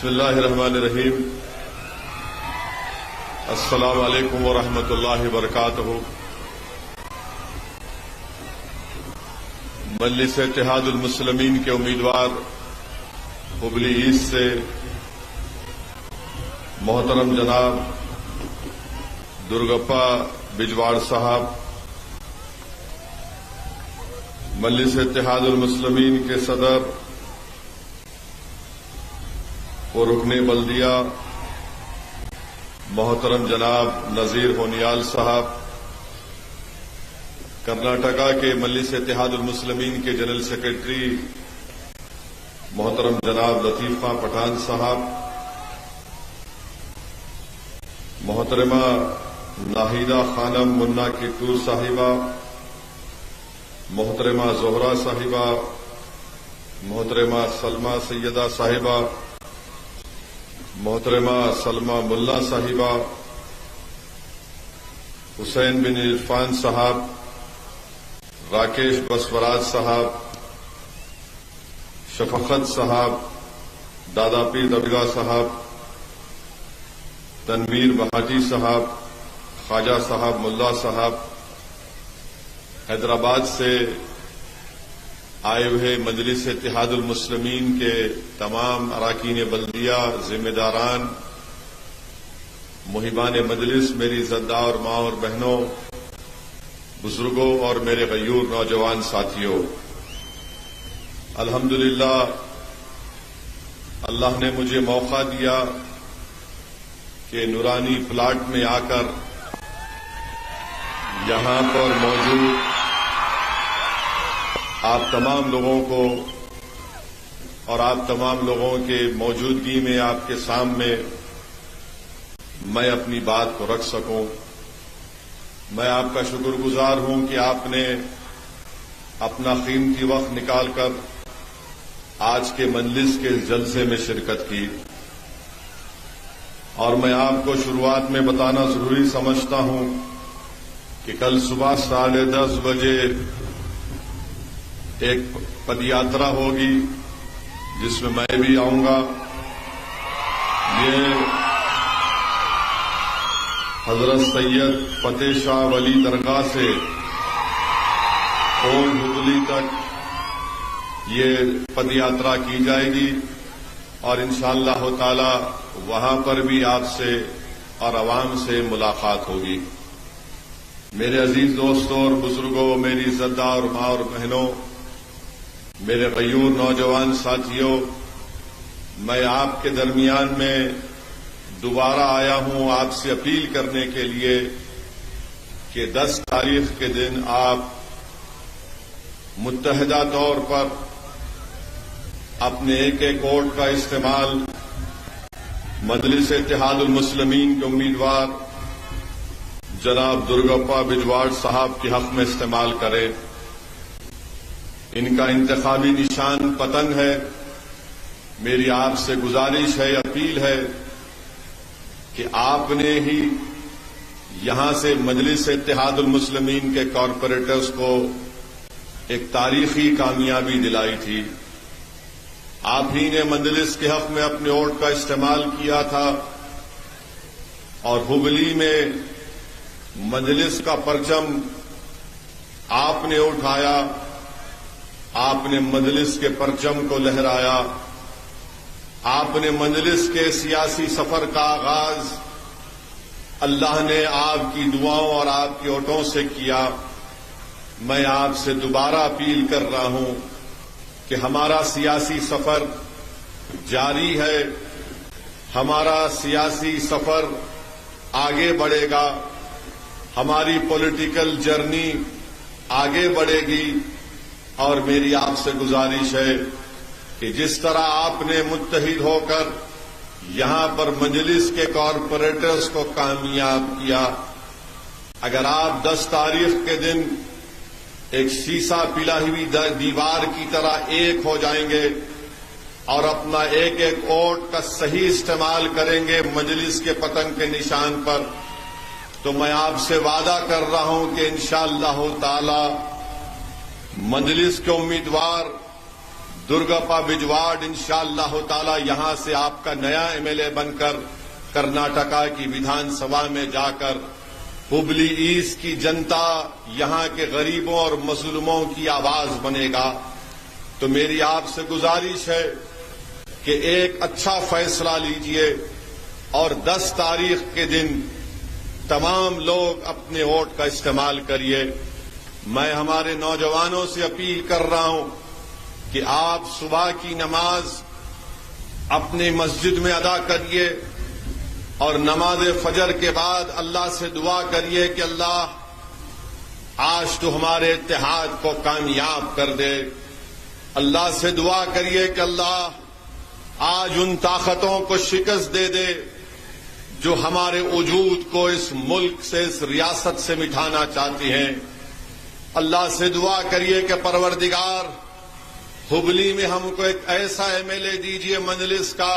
बिस्मिल्लाहिर्रहमानिर्रहीम। अस्सलामु अलैकुम व रहमतुल्लाहि व बरकातुहू। मजलिस इत्तेहादुल मुस्लिमीन के उम्मीदवार हुबली ईस्ट से मोहतरम जनाब दुर्गप्पा बिजवाड़ साहब, मजलिस इत्तेहादुल मुस्लिमीन के सदर और रुकने बल्दिया मोहतरम जनाब नजीर होनियाल साहब, कर्नाटका के मजलिस इत्तेहादुल मुस्लिमीन के जनरल सेक्रेटरी मोहतरम जनाब लतीफा पठान साहब, मोहतरमा नाहिदा खानम मुन्ना कित्तूर साहिबा, मोहतरमा जोहरा साहिबा, मोहतरमा सलमा सैयदा साहिबा, मोहतरमा सलमा मुल्ला साहिबा, हुसैन बिन इरफान साहब, राकेश बसवराज साहब, शफकत साहब, दादा पीर दबिगा साहब, तनवीर बहाजी साहब, ख्वाजा साहब मुल्ला साहब, हैदराबाद से आए हुए मजलिस इत्तेहादुल मुस्लिमीन के तमाम अराकीन बल्दिया, जिम्मेदारान, मुहिबान मजलिस, मेरी इज़्ज़तदार माँ और बहनों, बुजुर्गों और मेरे गयूर नौजवान साथियों, अल्हम्दुलिल्लाह अल्लाह ने मुझे मौका दिया कि नूरानी प्लाट में आकर यहां पर मौजूद आप तमाम लोगों को और आप तमाम लोगों के मौजूदगी में आपके सामने मैं अपनी बात को रख सकूं। मैं आपका शुक्रगुजार हूं कि आपने अपना कीमती वक्त निकालकर आज के मजलिस के जलसे में शिरकत की। और मैं आपको शुरुआत में बताना जरूरी समझता हूं कि कल सुबह 10:30 बजे एक पदयात्रा होगी जिसमें मैं भी आऊंगा। ये हजरत सैयद फतेह शाह वली दरगाह से कोट हुबली तक ये पदयात्रा की जाएगी और इंशाअल्लाह ताला वहां पर भी आपसे और अवाम से मुलाकात होगी। मेरे अजीज दोस्तों और बुजुर्गों, मेरी इज़्ज़तदार माँ और बहनों, मेरे गयूर नौजवान साथियों, मैं आपके दरमियान में दोबारा आया हूं आपसे अपील करने के लिए कि 10 तारीख के दिन आप मुत्तहिदा तौर पर अपने एक वोट का इस्तेमाल मजलिस इत्तेहादुल मुस्लिमीन के उम्मीदवार जनाब दुर्गप्पा बिजवाड़ साहब के हक में इस्तेमाल करें। इनका इंतखाबी निशान पतंग है। मेरी आपसे गुजारिश है, अपील है कि आपने ही यहां से मजलिस इत्तेहादुल मुस्लिमीन के कॉरपोरेटर्स को एक तारीखी कामयाबी दिलाई थी। आप ही ने मजलिस के हक में अपने वोट का इस्तेमाल किया था और हुबली में मजलिस का परचम आपने उठाया, आपने मजलिस के परचम को लहराया, आपने मजलिस के सियासी सफर का आगाज अल्लाह ने आपकी दुआओं और आपके वोटों से किया। मैं आपसे दोबारा अपील कर रहा हूं कि हमारा सियासी सफर जारी है, हमारा सियासी सफर आगे बढ़ेगा, हमारी पॉलिटिकल जर्नी आगे बढ़ेगी। और मेरी आपसे गुजारिश है कि जिस तरह आपने मुत्तहिद होकर यहां पर मजलिस के कॉरपोरेटर्स को कामयाब किया, अगर आप 10 तारीख के दिन एक शीशा पिला हुई दीवार की तरह एक हो जाएंगे और अपना एक वोट का सही इस्तेमाल करेंगे मजलिस के पतंग के निशान पर, तो मैं आपसे वादा कर रहा हूं कि इंशाअल्लाह ताला मजलिस के उम्मीदवार दुर्गाप्पा बिजवाड़ इंशाअल्लाह ताला यहां से आपका नया एमएलए बनकर कर्नाटका की विधानसभा में जाकर हुबली ईस्ट की जनता, यहां के गरीबों और मजलूमों की आवाज बनेगा। तो मेरी आपसे गुजारिश है कि एक अच्छा फैसला लीजिए और 10 तारीख के दिन तमाम लोग अपने वोट का इस्तेमाल करिए। मैं हमारे नौजवानों से अपील कर रहा हूं कि आप सुबह की नमाज अपने मस्जिद में अदा करिए और नमाज फजर के बाद अल्लाह से दुआ करिए कि अल्लाह आज तो हमारे इत्तेहाद को कामयाब कर दे। अल्लाह से दुआ करिए कि अल्लाह आज उन ताकतों को शिकस्त दे दे जो हमारे वजूद को इस मुल्क से, इस रियासत से मिटाना चाहती हैं। अल्लाह से दुआ करिए कि परवरदिगार हुबली में हमको एक ऐसा एमएलए दीजिए मजलिस का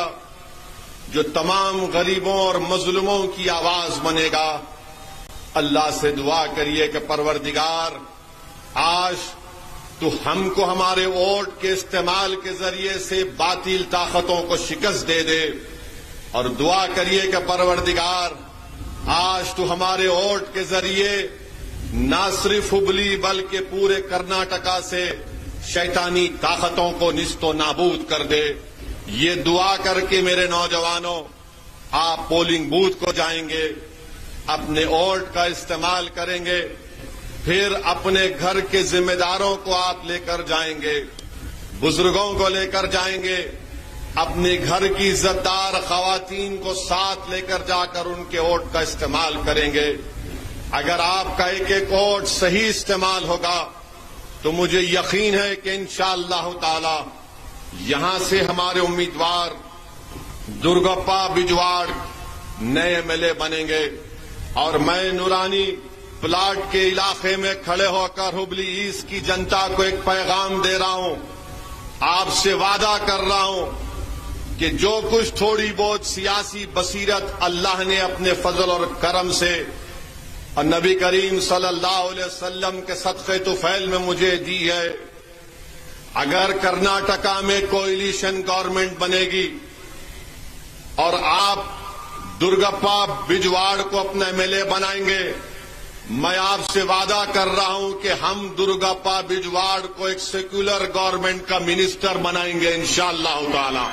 जो तमाम गरीबों और मजलूमों की आवाज बनेगा। अल्लाह से दुआ करिए कि परवरदिगार आज तो हमको हमारे वोट के इस्तेमाल के जरिए से बातिल ताकतों को शिकस्त दे दे, और दुआ करिए कि परवरदिगार आज तो हमारे वोट के जरिए न सिर्फ हुबली बल्कि पूरे कर्नाटका से शैतानी ताकतों को निस्तो नाबूद कर दे। ये दुआ करके मेरे नौजवानों, आप पोलिंग बूथ को जाएंगे, अपने वोट का इस्तेमाल करेंगे, फिर अपने घर के जिम्मेदारों को आप लेकर जाएंगे, बुजुर्गों को लेकर जाएंगे, अपने घर की इज्जतदार खवातीन को साथ लेकर जाकर उनके वोट का इस्तेमाल करेंगे। अगर आपका एक एक वोट सही इस्तेमाल होगा तो मुझे यकीन है कि इंशाअल्लाह ताला यहां से हमारे उम्मीदवार दुर्गाप्पा बिजवाड़ नए एमएलए बनेंगे। और मैं नूरानी प्लाट के इलाके में खड़े होकर हुबली ईस्ट की जनता को एक पैगाम दे रहा हूं, आपसे वादा कर रहा हूं कि जो कुछ थोड़ी बहुत सियासी बसीरत अल्लाह ने अपने फजल और करम से और नबी करीम सल्लल्लाहु अलैहि वसल्लम के सदक़े तुफैल में मुझे दी है, अगर कर्नाटका में कोएलिशन गवर्नमेंट बनेगी और आप दुर्गाप्पा बिजवाड़ को अपना एमएलए बनाएंगे, मैं आपसे वादा कर रहा हूं कि हम दुर्गाप्पा बिजवाड़ को एक सेक्युलर गवर्नमेंट का मिनिस्टर बनाएंगे इंशाअल्लाह ताला।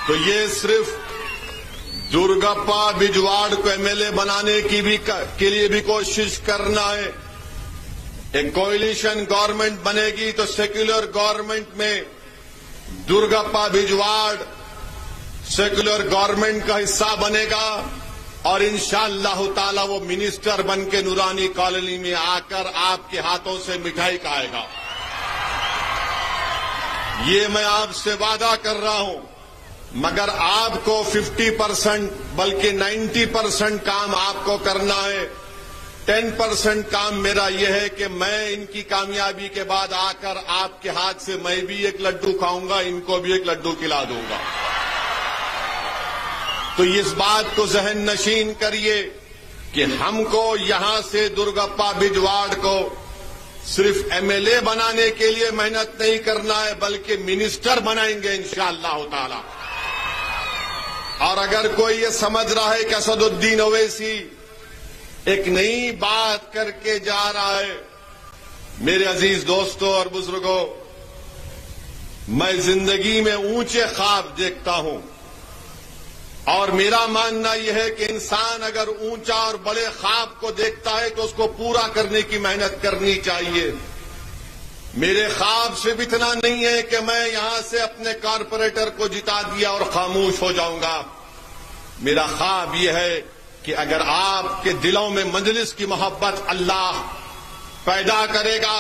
तो ये सिर्फ दुर्गाप्पा बिजवाड़ को एमएलए बनाने के लिए भी कोशिश करना है। एक कोएलिशन गवर्नमेंट बनेगी तो सेक्युलर गवर्नमेंट में दुर्गाप्पा बिजवाड़ सेक्युलर गवर्नमेंट का हिस्सा बनेगा और इंशाअल्लाह ताला वो मिनिस्टर बन के नूरानी कॉलोनी में आकर आपके हाथों से मिठाई खाएगा। ये मैं आपसे वादा कर रहा हूं, मगर आपको 50% बल्कि 90% काम आपको करना है। 10% काम मेरा यह है कि मैं इनकी कामयाबी के बाद आकर आपके हाथ से मैं भी एक लड्डू खाऊंगा, इनको भी एक लड्डू खिला दूंगा। तो इस बात को जहन नशीन करिए कि हमको यहां से दुर्गाप्पा बिजवाड़ को सिर्फ एमएलए बनाने के लिए मेहनत नहीं करना है, बल्कि मिनिस्टर बनाएंगे इंशाअल्लाह ताला। और अगर कोई ये समझ रहा है कि असदुद्दीन ओवैसी एक नई बात करके जा रहा है, मेरे अजीज दोस्तों और बुजुर्गों, मैं जिंदगी में ऊंचे ख्वाब देखता हूं और मेरा मानना यह है कि इंसान अगर ऊंचा और बड़े ख्वाब को देखता है तो उसको पूरा करने की मेहनत करनी चाहिए। मेरे ख्वाब सिर्फ इतना नहीं है कि मैं यहां से अपने कारपोरेटर को जिता दिया और खामोश हो जाऊंगा। मेरा ख्वाब यह है कि अगर आपके दिलों में मजलिस की मोहब्बत अल्लाह पैदा करेगा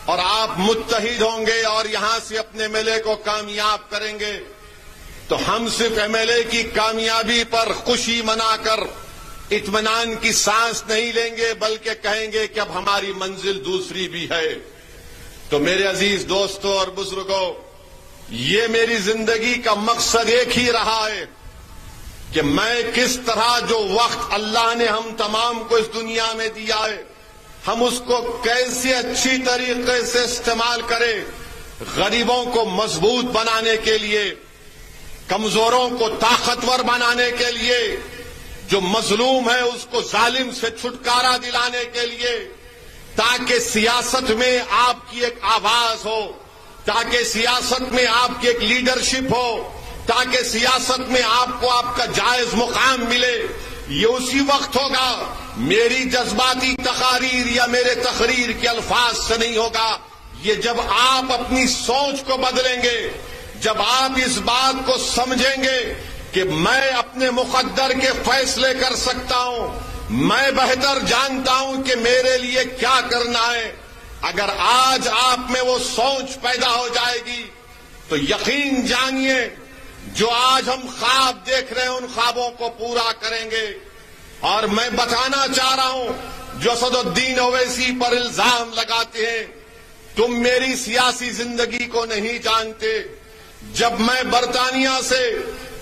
और आप मुत्तहिद होंगे और यहां से अपने एमएलए को कामयाब करेंगे, तो हम सिर्फ एमएलए की कामयाबी पर खुशी मनाकर इत्मीनान की सांस नहीं लेंगे, बल्कि कहेंगे कि अब हमारी मंजिल दूसरी भी है। तो मेरे अजीज दोस्तों और बुजुर्गों, ये मेरी जिंदगी का मकसद एक ही रहा है कि मैं किस तरह जो वक्त अल्लाह ने हम तमाम को इस दुनिया में दिया है, हम उसको कैसे अच्छी तरीके से इस्तेमाल करें, गरीबों को मजबूत बनाने के लिए, कमजोरों को ताकतवर बनाने के लिए, जो मजलूम है उसको जालिम से छुटकारा दिलाने के लिए, ताकि सियासत में आपकी एक आवाज हो, ताकि सियासत में आपकी एक लीडरशिप हो, ताकि सियासत में आपको आपका जायज मुकाम मिले। ये उसी वक्त होगा, मेरी जज्बाती तकारीर या मेरे तकरीर के अल्फाज से नहीं होगा। ये जब आप अपनी सोच को बदलेंगे, जब आप इस बात को समझेंगे कि मैं अपने मुकद्दर के फैसले कर सकता हूं, मैं बेहतर जानता हूं कि मेरे लिए क्या करना है। अगर आज आप में वो सोच पैदा हो जाएगी तो यकीन जानिए, जो आज हम ख्वाब देख रहे हैं उन ख्वाबों को पूरा करेंगे। और मैं बताना चाह रहा हूं, जो असदुद्दीन ओवैसी पर इल्जाम लगाते हैं, तुम मेरी सियासी जिंदगी को नहीं जानते। जब मैं बरतानिया से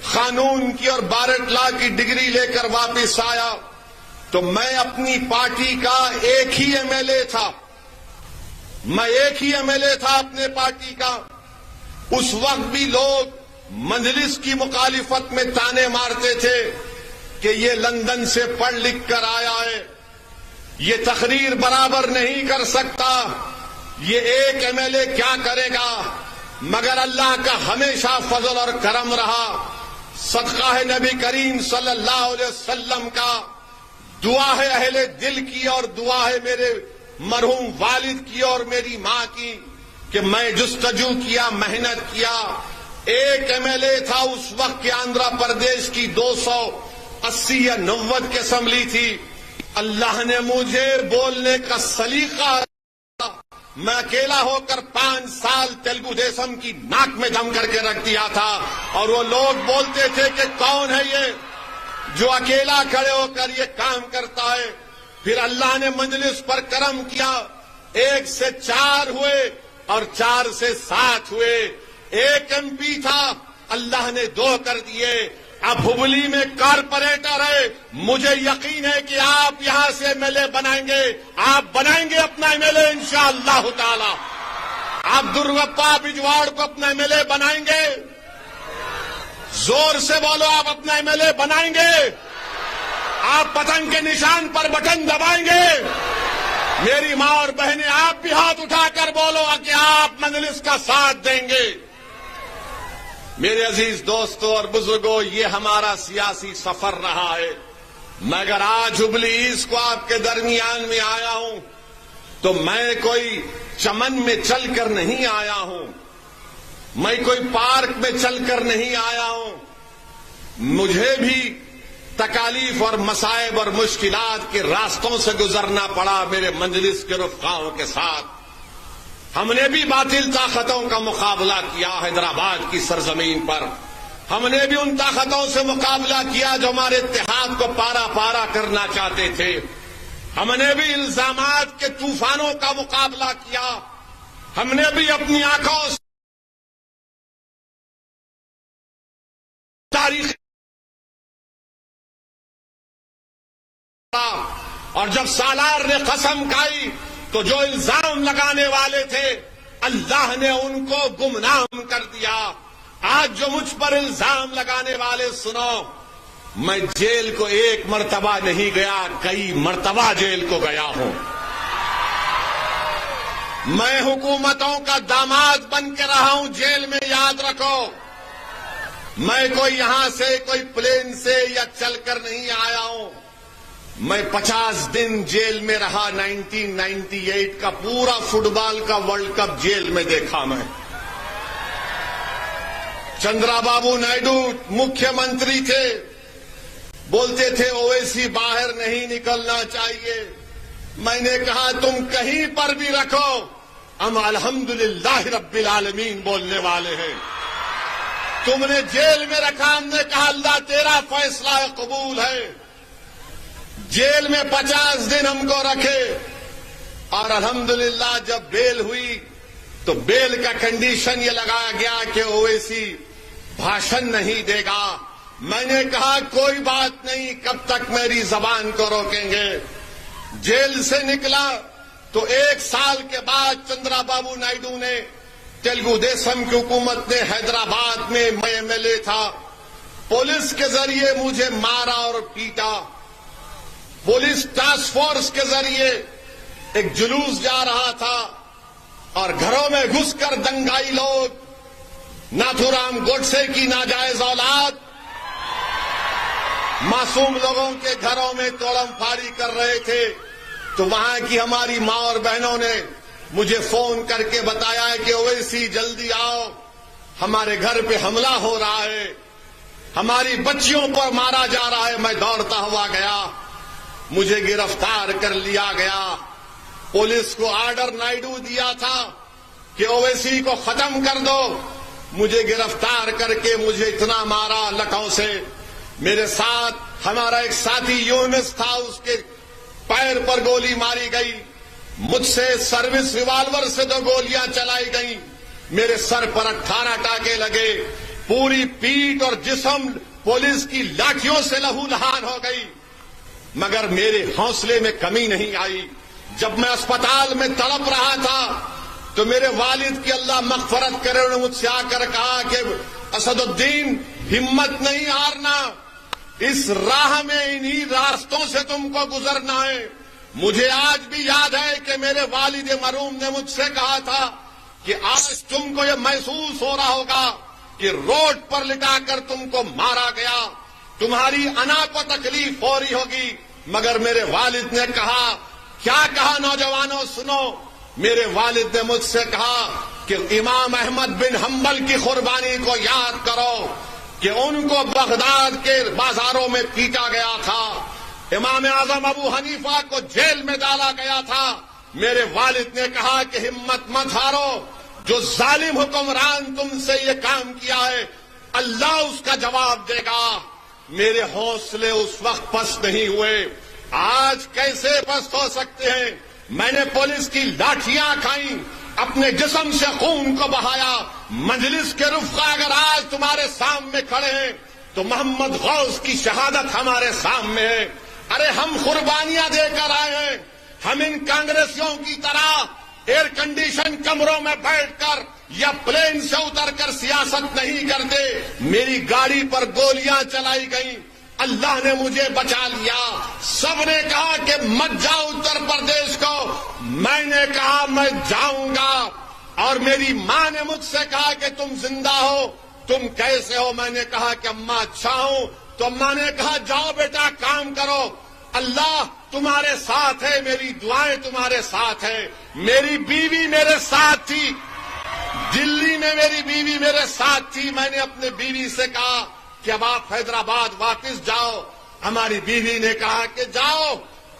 कानून की और बारट लॉ की डिग्री लेकर वापस आया तो मैं अपनी पार्टी का एक ही एमएलए था। मैं एक ही एमएलए था अपने पार्टी का। उस वक्त भी लोग मजलिस की मुखालिफत में ताने मारते थे कि ये लंदन से पढ़ लिख कर आया है, ये तकरीर बराबर नहीं कर सकता, ये एक एमएलए क्या करेगा। मगर अल्लाह का हमेशा फजल और करम रहा, सदका है नबी करीम सल्लल्लाहु अलैहि वसल्लम का, दुआ है अहले दिल की और दुआ है मेरे मरहूम वालिद की और मेरी मां की कि मैं जुस्तजू किया, मेहनत किया। एक एमएलए था उस वक्त के आंध्र प्रदेश की 280 या 90 की असेंबली थी। अल्लाह ने मुझे बोलने का सलीका, मैं अकेला होकर 5 साल तेलुगु देशम की नाक में दम करके रख दिया था। और वो लोग बोलते थे कि कौन है ये जो अकेला खड़े होकर ये काम करता है। फिर अल्लाह ने मजलिस पर करम किया, 1 से 4 हुए और 4 से 7 हुए। एक एमपी था, अल्लाह ने 2 कर दिए। अब हुबली में कारपोरेटर है, मुझे यकीन है कि आप यहां से एमएलए बनाएंगे, आप बनाएंगे अपना एमएलए इंशाअल्लाह ताला। आप दुर्गप्पा बिजवाड़ को अपना एमएलए बनाएंगे, जोर से बोलो, आप अपना एमएलए बनाएंगे, आप पतंग के निशान पर बटन दबाएंगे। मेरी मां और बहनें, आप भी हाथ उठाकर बोलो कि आप मजलिस का साथ देंगे। मेरे अजीज दोस्तों और बुजुर्गों, ये हमारा सियासी सफर रहा है। मगर आज हुबली ईस्ट को आपके दरमियान में आया हूं तो मैं कोई चमन में चलकर नहीं आया हूं, मैं कोई पार्क में चलकर नहीं आया हूं। मुझे भी तकालीफ और मसाइब और मुश्किलात के रास्तों से गुजरना पड़ा मेरे मजलिस के रुफ़क़ाओं के साथ। हमने भी बातिल ताकतों का मुकाबला किया हैदराबाद की सरजमीन पर। हमने भी उन ताकतों से मुकाबला किया जो हमारे इत्तेहाद को पारा पारा करना चाहते थे। हमने भी इल्जामात के तूफानों का मुकाबला किया। हमने भी अपनी आंखों से तारीख और जब सालार ने कसम खाई तो जो इल्जाम लगाने वाले थे अल्लाह ने उनको गुमनाम कर दिया। आज जो मुझ पर इल्जाम लगाने वाले, सुनो, मैं जेल को 1 मरतबा नहीं गया, कई मरतबा जेल को गया हूं। मैं हुकूमतों का दामाद बन के रहा हूं जेल में, याद रखो। मैं कोई यहां से कोई प्लेन से या चलकर नहीं आया हूं। मैं 50 दिन जेल में रहा। 1998 का पूरा फुटबॉल का वर्ल्ड कप जेल में देखा मैं। चंद्राबाबू नायडू मुख्यमंत्री थे, बोलते थे ओवैसी बाहर नहीं निकलना चाहिए। मैंने कहा तुम कहीं पर भी रखो, हम अल्हम्दुलिल्लाह रब्बिल आलमीन बोलने वाले हैं। तुमने जेल में रखा, हमने कहा अल्लाह तेरा फैसला कबूल है। जेल में 50 दिन हमको रखे और अल्हम्दुलिल्लाह जब बेल हुई तो बेल का कंडीशन ये लगाया गया कि ओवैसी भाषण नहीं देगा। मैंने कहा कोई बात नहीं, कब तक मेरी जबान को रोकेंगे। जेल से निकला तो 1 साल के बाद चंद्राबाबू नायडू ने, तेलुगु देशम की हुकूमत ने, हैदराबाद में मैं एमएलए था, पुलिस के जरिए मुझे मारा और पीटा। पुलिस टास्क फोर्स के जरिए एक जुलूस जा रहा था और घरों में घुसकर दंगाई लोग नाथूराम गोडसे की नाजायज औलाद मासूम लोगों के घरों में तोड़म फाड़ी कर रहे थे, तो वहां की हमारी मां और बहनों ने मुझे फोन करके बताया है कि ओवैसी जल्दी आओ, हमारे घर पे हमला हो रहा है, हमारी बच्चियों पर मारा जा रहा है। मैं दौड़ता हुआ गया, मुझे गिरफ्तार कर लिया गया। पुलिस को ऑर्डर नायडू दिया था कि ओवैसी को खत्म कर दो, मुझे गिरफ्तार करके मुझे इतना मारा लखनऊ से। मेरे साथ हमारा एक साथी यूनुस था, उसके पैर पर गोली मारी गई, मुझसे सर्विस रिवाल्वर से 2 गोलियां चलाई गई, मेरे सर पर 18 टाके लगे, पूरी पीठ और जिस्म पुलिस की लाठियों से लहूलुहान हो गई, मगर मेरे हौसले में कमी नहीं आई। जब मैं अस्पताल में तड़प रहा था तो मेरे वालिद की अल्लाह मग़फ़रत करे, उन्होंने मुझसे आकर कहा कि असदुद्दीन हिम्मत नहीं हारना, इस राह में इन्हीं रास्तों से तुमको गुजरना है। मुझे आज भी याद है कि मेरे वालिद मरूम ने मुझसे कहा था कि आज तुमको ये महसूस हो रहा होगा कि रोड पर लिटाकर तुमको मारा गया, तुम्हारी अना को तकलीफ हो रही होगी, मगर मेरे वालिद ने कहा, क्या कहा नौजवानों सुनो, मेरे वालिद ने मुझसे कहा कि इमाम अहमद बिन हम्बल की कुर्बानी को याद करो कि उनको बगदाद के बाजारों में पीटा गया था, इमाम आजम अबू हनीफा को जेल में डाला गया था। मेरे वालिद ने कहा कि हिम्मत मत हारो, जो जालिम हुक्मरान तुमसे ये काम किया है अल्लाह उसका जवाब देगा। मेरे हौसले उस वक्त पस्त नहीं हुए, आज कैसे पस्त हो सकते हैं। मैंने पुलिस की लाठियां खाई, अपने जिस्म से खून को बहाया। मजलिस के रुफ़ा अगर आज तुम्हारे सामने खड़े हैं तो मोहम्मद गौस की शहादत हमारे सामने है। अरे हम कुर्बानियां देकर आए हैं, हम इन कांग्रेसियों की तरह एयर कंडीशन कमरों में बैठकर या प्लेन से उतरकर सियासत नहीं करते। मेरी गाड़ी पर गोलियां चलाई गई, अल्लाह ने मुझे बचा लिया। सबने कहा कि मत जाओ उत्तर प्रदेश को, मैंने कहा मैं जाऊंगा। और मेरी मां ने मुझसे कहा कि तुम जिंदा हो, तुम कैसे हो? मैंने कहा कि अम्मा अच्छा हूं। तो अम्मा ने कहा जाओ बेटा काम करो, अल्लाह तुम्हारे साथ है, मेरी दुआएं तुम्हारे साथ है। मेरी बीवी मेरे साथ थी, दिल्ली में मेरी बीवी मेरे साथ थी। मैंने अपने बीवी से कहा कि अब आप हैदराबाद वापस जाओ। हमारी बीवी ने कहा कि जाओ,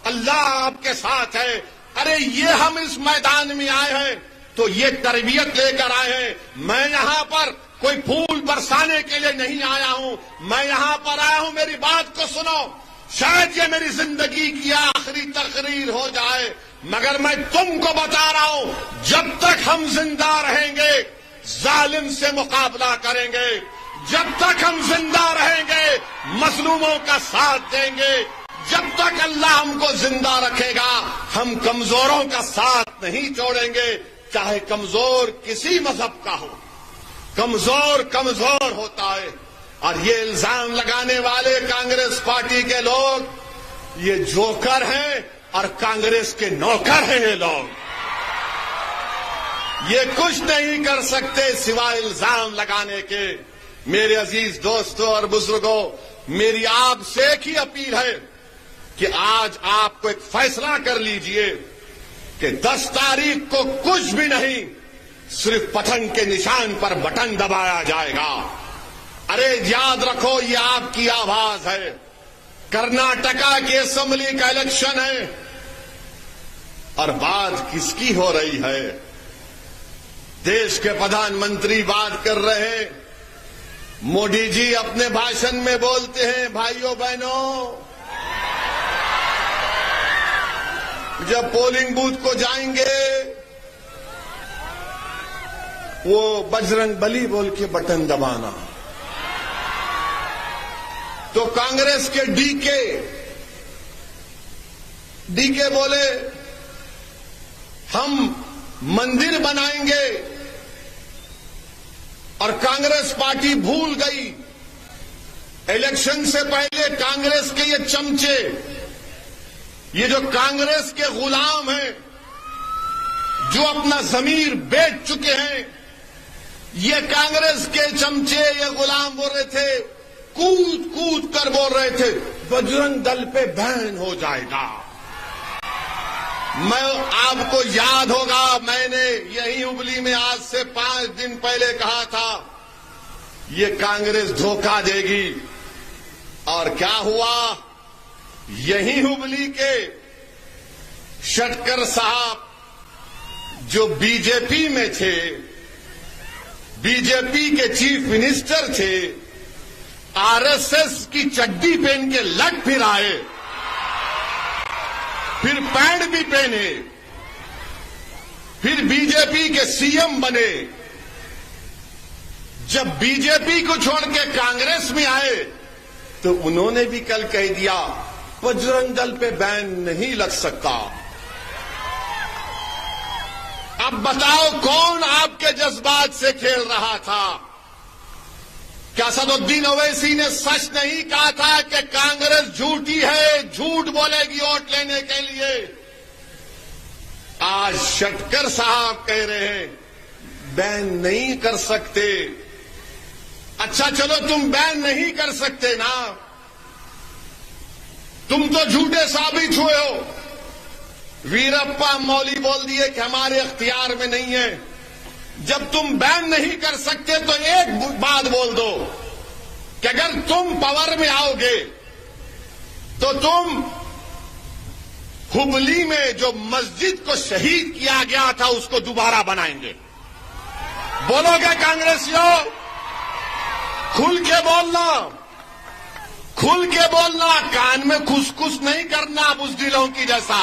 अल्लाह आपके साथ है। अरे ये हम इस मैदान में आए हैं तो ये तरबियत लेकर आए हैं। मैं यहां पर कोई फूल बरसाने के लिए नहीं आया हूं, मैं यहां पर आया हूं, मेरी बात को सुनो। शायद ये मेरी जिंदगी की आखिरी तकरीर हो जाए, मगर मैं तुमको बता रहा हूं, जब तक हम जिंदा रहेंगे जालिम से मुकाबला करेंगे, जब तक हम जिंदा रहेंगे मजलूमों का साथ देंगे, जब तक अल्लाह हमको जिंदा रखेगा हम कमजोरों का साथ नहीं छोड़ेंगे, चाहे कमजोर किसी मजहब का हो। कमजोर कमजोर होता है। और ये इल्जाम लगाने वाले कांग्रेस पार्टी के लोग ये जोकर हैं और कांग्रेस के नौकर हैं। ये लोग ये कुछ नहीं कर सकते सिवाय इल्जाम लगाने के। मेरे अजीज दोस्तों और बुजुर्गों, मेरी आपसे एक ही अपील है कि आज आपको एक फैसला कर लीजिए कि 10 तारीख को कुछ भी नहीं, सिर्फ पतंग के निशान पर बटन दबाया जाएगा। अरे याद रखो, ये आपकी आवाज है। कर्नाटका की असेंबली का इलेक्शन है और बात किसकी हो रही है? देश के प्रधानमंत्री बात कर रहे हैं, मोदी जी अपने भाषण में बोलते हैं भाइयों बहनों, जब पोलिंग बूथ को जाएंगे वो बजरंग बली बोल के बटन दबाना। तो कांग्रेस के डीके बोले हम मंदिर बनाएंगे और कांग्रेस पार्टी भूल गई। इलेक्शन से पहले कांग्रेस के ये चमचे, ये जो कांग्रेस के गुलाम हैं, जो अपना जमीर बेच चुके हैं, ये कांग्रेस के चमचे, ये गुलाम बोल रहे थे, कूद कूद कर बोल रहे थे बजरंग दल पे बैन हो जाएगा। मैं आपको याद होगा, मैंने यही हुबली में आज से 5 दिन पहले कहा था ये कांग्रेस धोखा देगी, और क्या हुआ? यही हुबली के षटकर साहब जो बीजेपी में थे, बीजेपी के चीफ मिनिस्टर थे, आरएसएस की चड्डी पहन के लट फिर आए, फिर पैंट भी पहने, फिर बीजेपी के सीएम बने। जब बीजेपी को छोड़ के कांग्रेस में आए तो उन्होंने भी कल कह दिया बजरंग दल पे बैन नहीं लग सकता। अब बताओ कौन आपके जज्बात से खेल रहा था? क्या असदुद्दीन ओवैसी ने सच नहीं कहा था कि कांग्रेस झूठी है, झूठ बोलेगी वोट लेने के लिए? आज षटकर साहब कह रहे हैं बैन नहीं कर सकते। अच्छा चलो तुम बैन नहीं कर सकते ना, तुम तो झूठे साबित हुए हो। वीरप्पा मौली बोल दिए कि हमारे अख्तियार में नहीं है। जब तुम बैन नहीं कर सकते तो एक बात बोल दो कि अगर तुम पावर में आओगे तो तुम हुबली में जो मस्जिद को शहीद किया गया था उसको दोबारा बनाएंगे। बोलोगे कांग्रेसियों? खुल के बोलना, खुल के बोलना, कान में खुसखुस नहीं करना बुज़दिलों की जैसा।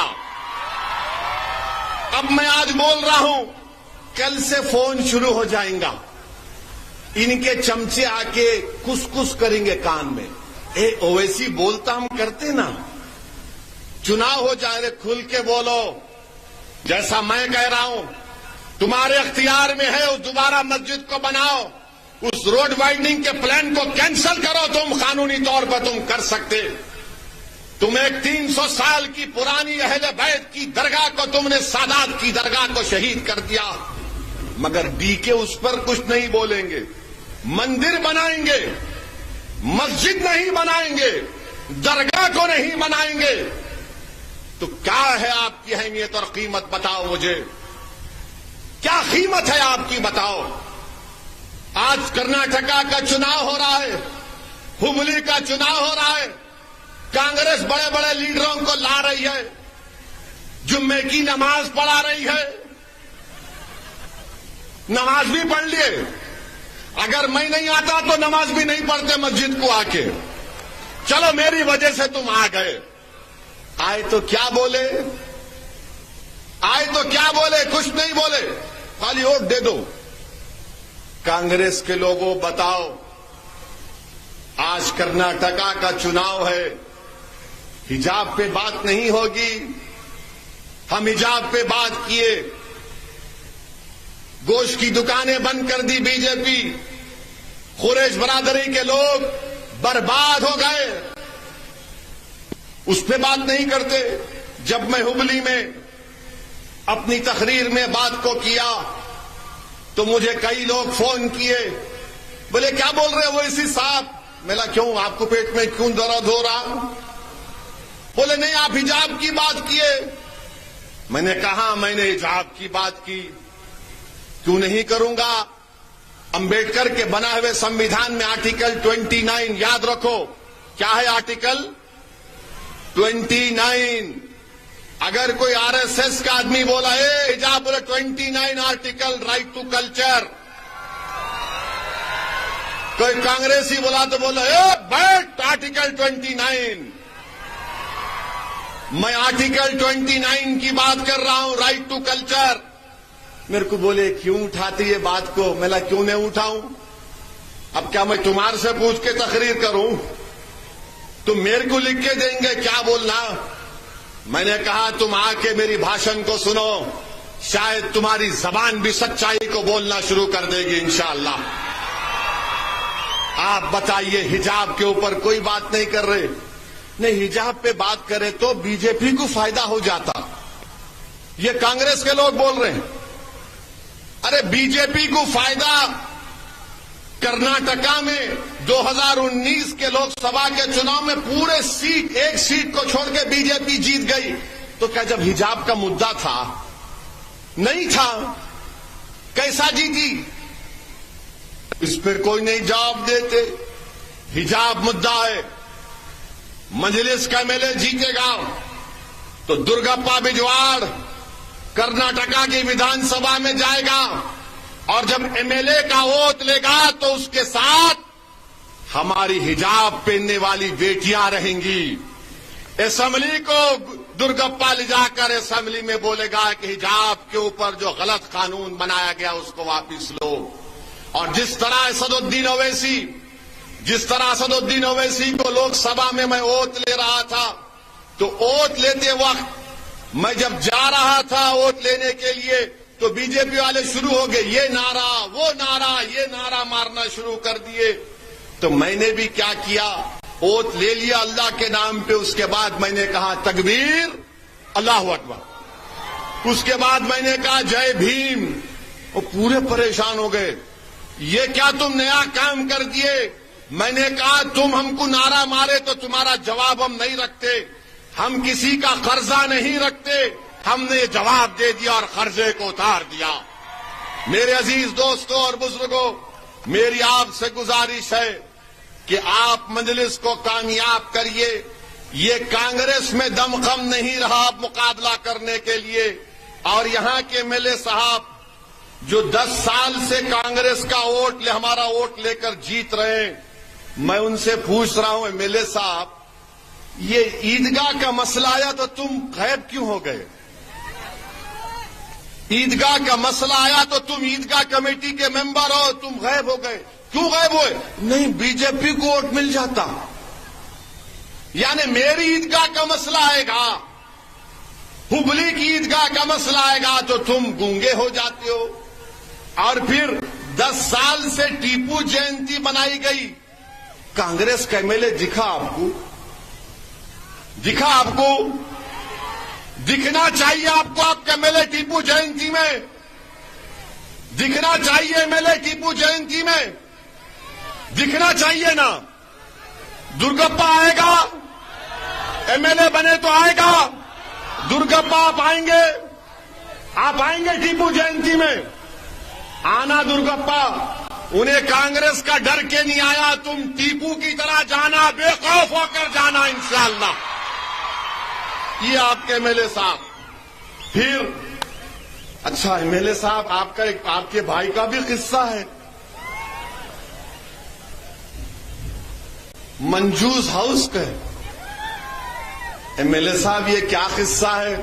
अब मैं आज बोल रहा हूं, कल से फोन शुरू हो जाएगा, इनके चमचे आके कुछ करेंगे कान में। ओवैसी बोलता हम करते ना, चुनाव हो जाए रे खुल के बोलो, जैसा मैं कह रहा हूं तुम्हारे अख्तियार में है, उस दोबारा मस्जिद को बनाओ, उस रोड वाइडनिंग के प्लान को कैंसिल करो, तुम कानूनी तौर पर तुम कर सकते। तुम एक 300 साल की पुरानी अहले बैत की दरगाह को तुमने सादात की दरगाह को शहीद कर दिया, मगर डीके उस पर कुछ नहीं बोलेंगे। मंदिर बनाएंगे, मस्जिद नहीं बनाएंगे, दरगाह को नहीं बनाएंगे, तो क्या है आपकी अहमियत और कीमत? बताओ मुझे, क्या कीमत है आपकी? बताओ। आज कर्नाटका का चुनाव हो रहा है, हुबली का चुनाव हो रहा है, कांग्रेस बड़े बड़े लीडरों को ला रही है, जुम्मे की नमाज पढ़ा रही है, नमाज भी पढ़ लिए। अगर मैं नहीं आता तो नमाज भी नहीं पढ़ते मस्जिद को आके। चलो मेरी वजह से तुम आ गए, आए तो क्या बोले? आए तो क्या बोले? कुछ नहीं बोले, खाली वोट दे दो। कांग्रेस के लोगों बताओ, आज कर्नाटका का चुनाव है, हिजाब पे बात नहीं होगी। हम हिजाब पे बात किए, गोश्त की दुकानें बंद कर दी बीजेपी, कुरैश बरादरी के लोग बर्बाद हो गए, उस पे बात नहीं करते। जब मैं हुबली में अपनी तकरीर में बात को किया तो मुझे कई लोग फोन किए, बोले क्या बोल रहे हो ओवैसी साहब? मैंने क्यों, आपको पेट में क्यों दर्द हो रहा? बोले नहीं आप हिजाब की बात किए। मैंने कहा मैंने हिजाब की बात की, क्यों नहीं करूंगा? अंबेडकर के बना हुए संविधान में आर्टिकल 29, याद रखो क्या है आर्टिकल 29। अगर कोई आरएसएस का आदमी बोला हिजाब, बोले 29 आर्टिकल राइट टू कल्चर। कोई कांग्रेसी बोला तो बोला बैठ आर्टिकल 29। मैं आर्टिकल 29 की बात कर रहा हूं, राइट टू कल्चर। मेरे को बोले क्यों उठाती है बात को? मैं क्यों नहीं उठाऊं? अब क्या मैं तुम्हारे से पूछ के तकरीर करूं? तुम मेरे को लिख के देंगे क्या बोलना? मैंने कहा तुम आके मेरी भाषण को सुनो, शायद तुम्हारी जबान भी सच्चाई को बोलना शुरू कर देगी इंशाअल्लाह। आप बताइए, हिजाब के ऊपर कोई बात नहीं कर रहे। नहीं, हिजाब पे बात करें तो बीजेपी को फायदा हो जाता, ये कांग्रेस के लोग बोल रहे हैं। अरे बीजेपी को फायदा, कर्नाटका में 2019 के लोकसभा के चुनाव में पूरे सीट, एक सीट को छोड़ के बीजेपी जीत गई। तो क्या जब हिजाब का मुद्दा था? नहीं था, कैसा जीती? इस पर कोई नहीं जवाब देते। हिजाब मुद्दा है, मजलिस का एमएलए जीतेगा तो दुर्गप्पा बिजवाड़ कर्नाटका की विधानसभा में जाएगा, और जब एमएलए का वोट लेगा तो उसके साथ हमारी हिजाब पहनने वाली बेटियां रहेंगी। असेंबली को दुर्गप्पा ले जाकर असेंबली में बोलेगा कि हिजाब के ऊपर जो गलत कानून बनाया गया उसको वापस लो। और जिस तरह असदुद्दीन ओवैसी को लोकसभा में मैं वोट ले रहा था, तो वोट लेते वक्त मैं जब जा रहा था वोट लेने के लिए, तो बीजेपी वाले शुरू हो गए, ये नारा वो नारा, ये नारा मारना शुरू कर दिए। तो मैंने भी क्या किया, वोट ले लिया अल्लाह के नाम पे। उसके बाद मैंने कहा तकबीर, अल्लाहु अकबर। उसके बाद मैंने कहा जय भीम। वो पूरे परेशान हो गए, ये क्या तुम नया काम कर दिए? मैंने कहा तुम हमको नारा मारे तो तुम्हारा जवाब हम नहीं रखते, हम किसी का कर्जा नहीं रखते। हमने जवाब दे दिया और कर्जे को उतार दिया। मेरे अजीज दोस्तों और बुजुर्गों, मेरी आपसे गुजारिश है कि आप मजलिस को कामयाब करिए। ये कांग्रेस में दमखम नहीं रहा मुकाबला करने के लिए। और यहां के एमएलए साहब जो 10 साल से कांग्रेस का हमारा वोट लेकर जीत रहे हैं, मैं उनसे पूछ रहा हूं, एमएलए साहब, ये ईदगाह का मसला आया तो तुम गायब क्यों हो गए? ईदगाह का मसला आया तो तुम ईदगाह कमेटी के मेंबर हो, तुम गायब हो गए। क्यों गायब हुए? नहीं, बीजेपी को वोट मिल जाता। यानी मेरी ईदगाह का मसला आएगा, हुबली की ईदगाह का मसला आएगा तो तुम गूंगे हो जाते हो। और फिर 10 साल से टीपू जयंती बनाई गई, कांग्रेस का एमएलए दिखा आपको? दिखना चाहिए आपको, आपके एमएलए टीपू जयंती में दिखना चाहिए। एमएलए टीपू जयंती में दिखना चाहिए ना। दुर्गप्पा आएगा, एमएलए बने तो आएगा। दुर्गप्पा आप आएंगे टीपू जयंती में? आना दुर्गप्पा। उन्हें कांग्रेस का डर के नहीं आया, तुम टीपू की तरह जाना, बेखौफ होकर जाना इंशाअल्लाह। ये आपके एमएलए साहब। फिर अच्छा एमएलए साहब, आपके भाई का भी किस्सा है। मंजूस हाउस का एमएलए साहब, ये क्या किस्सा है?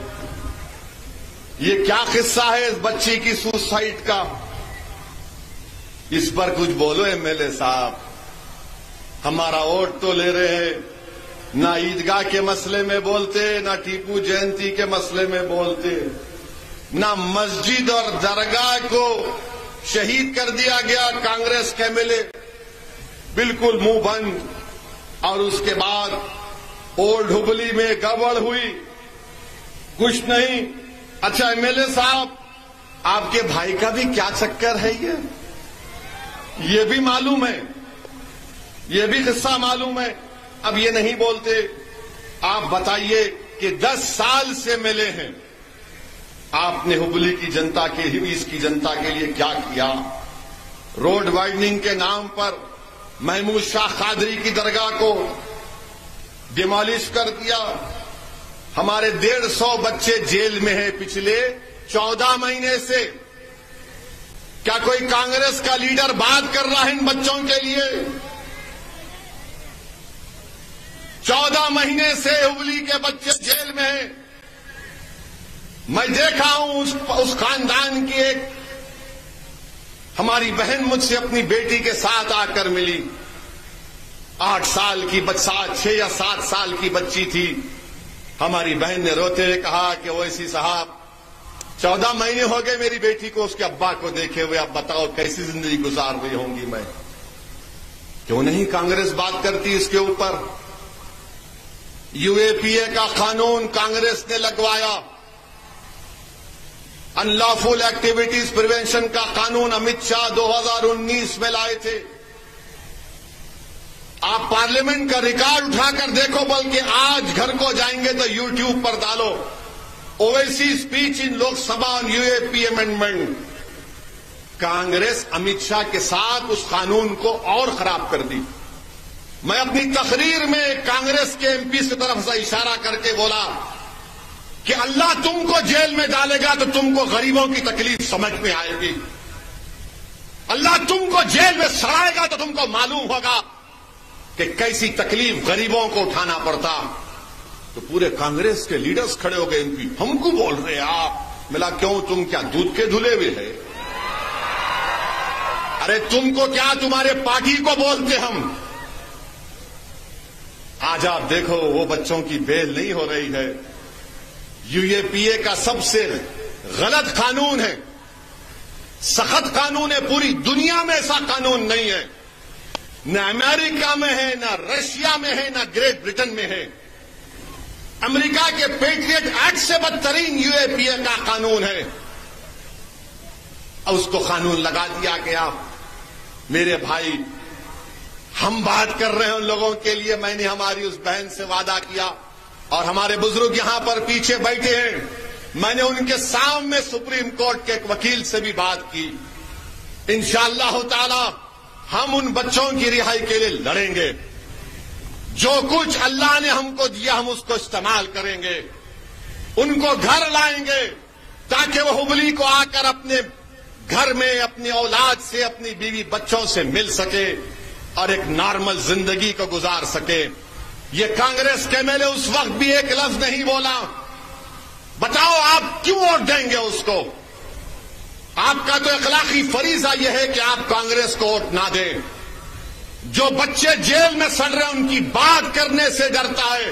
ये क्या किस्सा है इस बच्ची की सुसाइड का? इस पर कुछ बोलो एमएलए साहब। हमारा वोट तो ले रहे हैं, ना ईदगाह के मसले में बोलते, ना टीपू जयंती के मसले में बोलते, ना मस्जिद और दरगाह को शहीद कर दिया गया कांग्रेस के एमएलए, बिल्कुल मुंह बंद। और उसके बाद ओल्ड हुबली में गड़बड़ हुई, कुछ नहीं। अच्छा एमएलए साहब, आपके भाई का भी क्या चक्कर है ये भी मालूम है, ये भी किस्सा मालूम है। अब ये नहीं बोलते। आप बताइए कि 10 साल से मिले हैं, आपने हुबली की जनता के, हिवीज की जनता के लिए क्या किया? रोड वाइडनिंग के नाम पर महमूद शाह कादरी की दरगाह को डिमोलिश कर दिया। हमारे 150 बच्चे जेल में हैं पिछले 14 महीने से। क्या कोई कांग्रेस का लीडर बात कर रहा है इन बच्चों के लिए? 14 महीने से हुबली के बच्चे जेल में हैं। मैं देखा हूं उस खानदान की एक हमारी बहन मुझसे अपनी बेटी के साथ आकर मिली। 8 साल की 6 या 7 साल की बच्ची थी। हमारी बहन ने रोते हुए कहा कि ओवैसी साहब, 14 महीने हो गए मेरी बेटी को उसके अब्बा को देखे हुए। अब बताओ कैसी जिंदगी गुजार रही होंगी मैं। क्यों नहीं कांग्रेस बात करती इसके ऊपर? यूएपीए का कानून कांग्रेस ने लगवाया, अनलॉफुल एक्टिविटीज प्रिवेंशन का कानून अमित शाह 2019 में लाए थे। आप पार्लियामेंट का रिकॉर्ड उठाकर देखो, बल्कि आज घर को जाएंगे तो यूट्यूब पर डालो Owaisi speech in Lok Sabha on UAP amendment. Congress Amit Shah के साथ उस कानून को और खराब कर दी। मैं अपनी तकरीर में कांग्रेस के एमपी की तरफ से इशारा करके बोला कि अल्लाह तुमको जेल में डालेगा तो तुमको गरीबों की तकलीफ समझ में आएगी। अल्लाह तुमको जेल में सड़ाएगा तो तुमको मालूम होगा कि कैसी तकलीफ गरीबों को उठाना पड़ता। तो पूरे कांग्रेस के लीडर्स खड़े हो गए, एमपी हमको बोल रहे आप। मिला क्यों, तुम क्या दूध के धुले हुए है? अरे तुमको क्या, तुम्हारे पार्टी को बोलते हम। आज आप देखो वो बच्चों की बेल नहीं हो रही है। यूएपीए का सबसे गलत कानून है, सख्त कानून है। पूरी दुनिया में ऐसा कानून नहीं है, न अमेरिका में है, न रशिया में है, न ग्रेट ब्रिटेन में है। अमेरिका के पेट्रियट एक्ट से बदतरीन यूएपीए का कानून है। अब उसको कानून लगा दिया गया। मेरे भाई, हम बात कर रहे हैं उन लोगों के लिए। मैंने हमारी उस बहन से वादा किया और हमारे बुजुर्ग यहां पर पीछे बैठे हैं। मैंने उनके सामने सुप्रीम कोर्ट के एक वकील से भी बात की। इंशाअल्लाह ताला हम उन बच्चों की रिहाई के लिए लड़ेंगे। जो कुछ अल्लाह ने हमको दिया हम उसको इस्तेमाल करेंगे। उनको घर लाएंगे ताकि वो हुबली को आकर अपने घर में अपनी औलाद से, अपनी बीवी बच्चों से मिल सके और एक नॉर्मल जिंदगी को गुजार सके। ये कांग्रेस के एमएलए उस वक्त भी एक लफ्ज नहीं बोला। बताओ आप क्यों वोट देंगे उसको? आपका तो अखलाकी फरीजा यह है कि आप कांग्रेस को वोट ना दें। जो बच्चे जेल में सड़ रहे हैं उनकी बात करने से डरता है,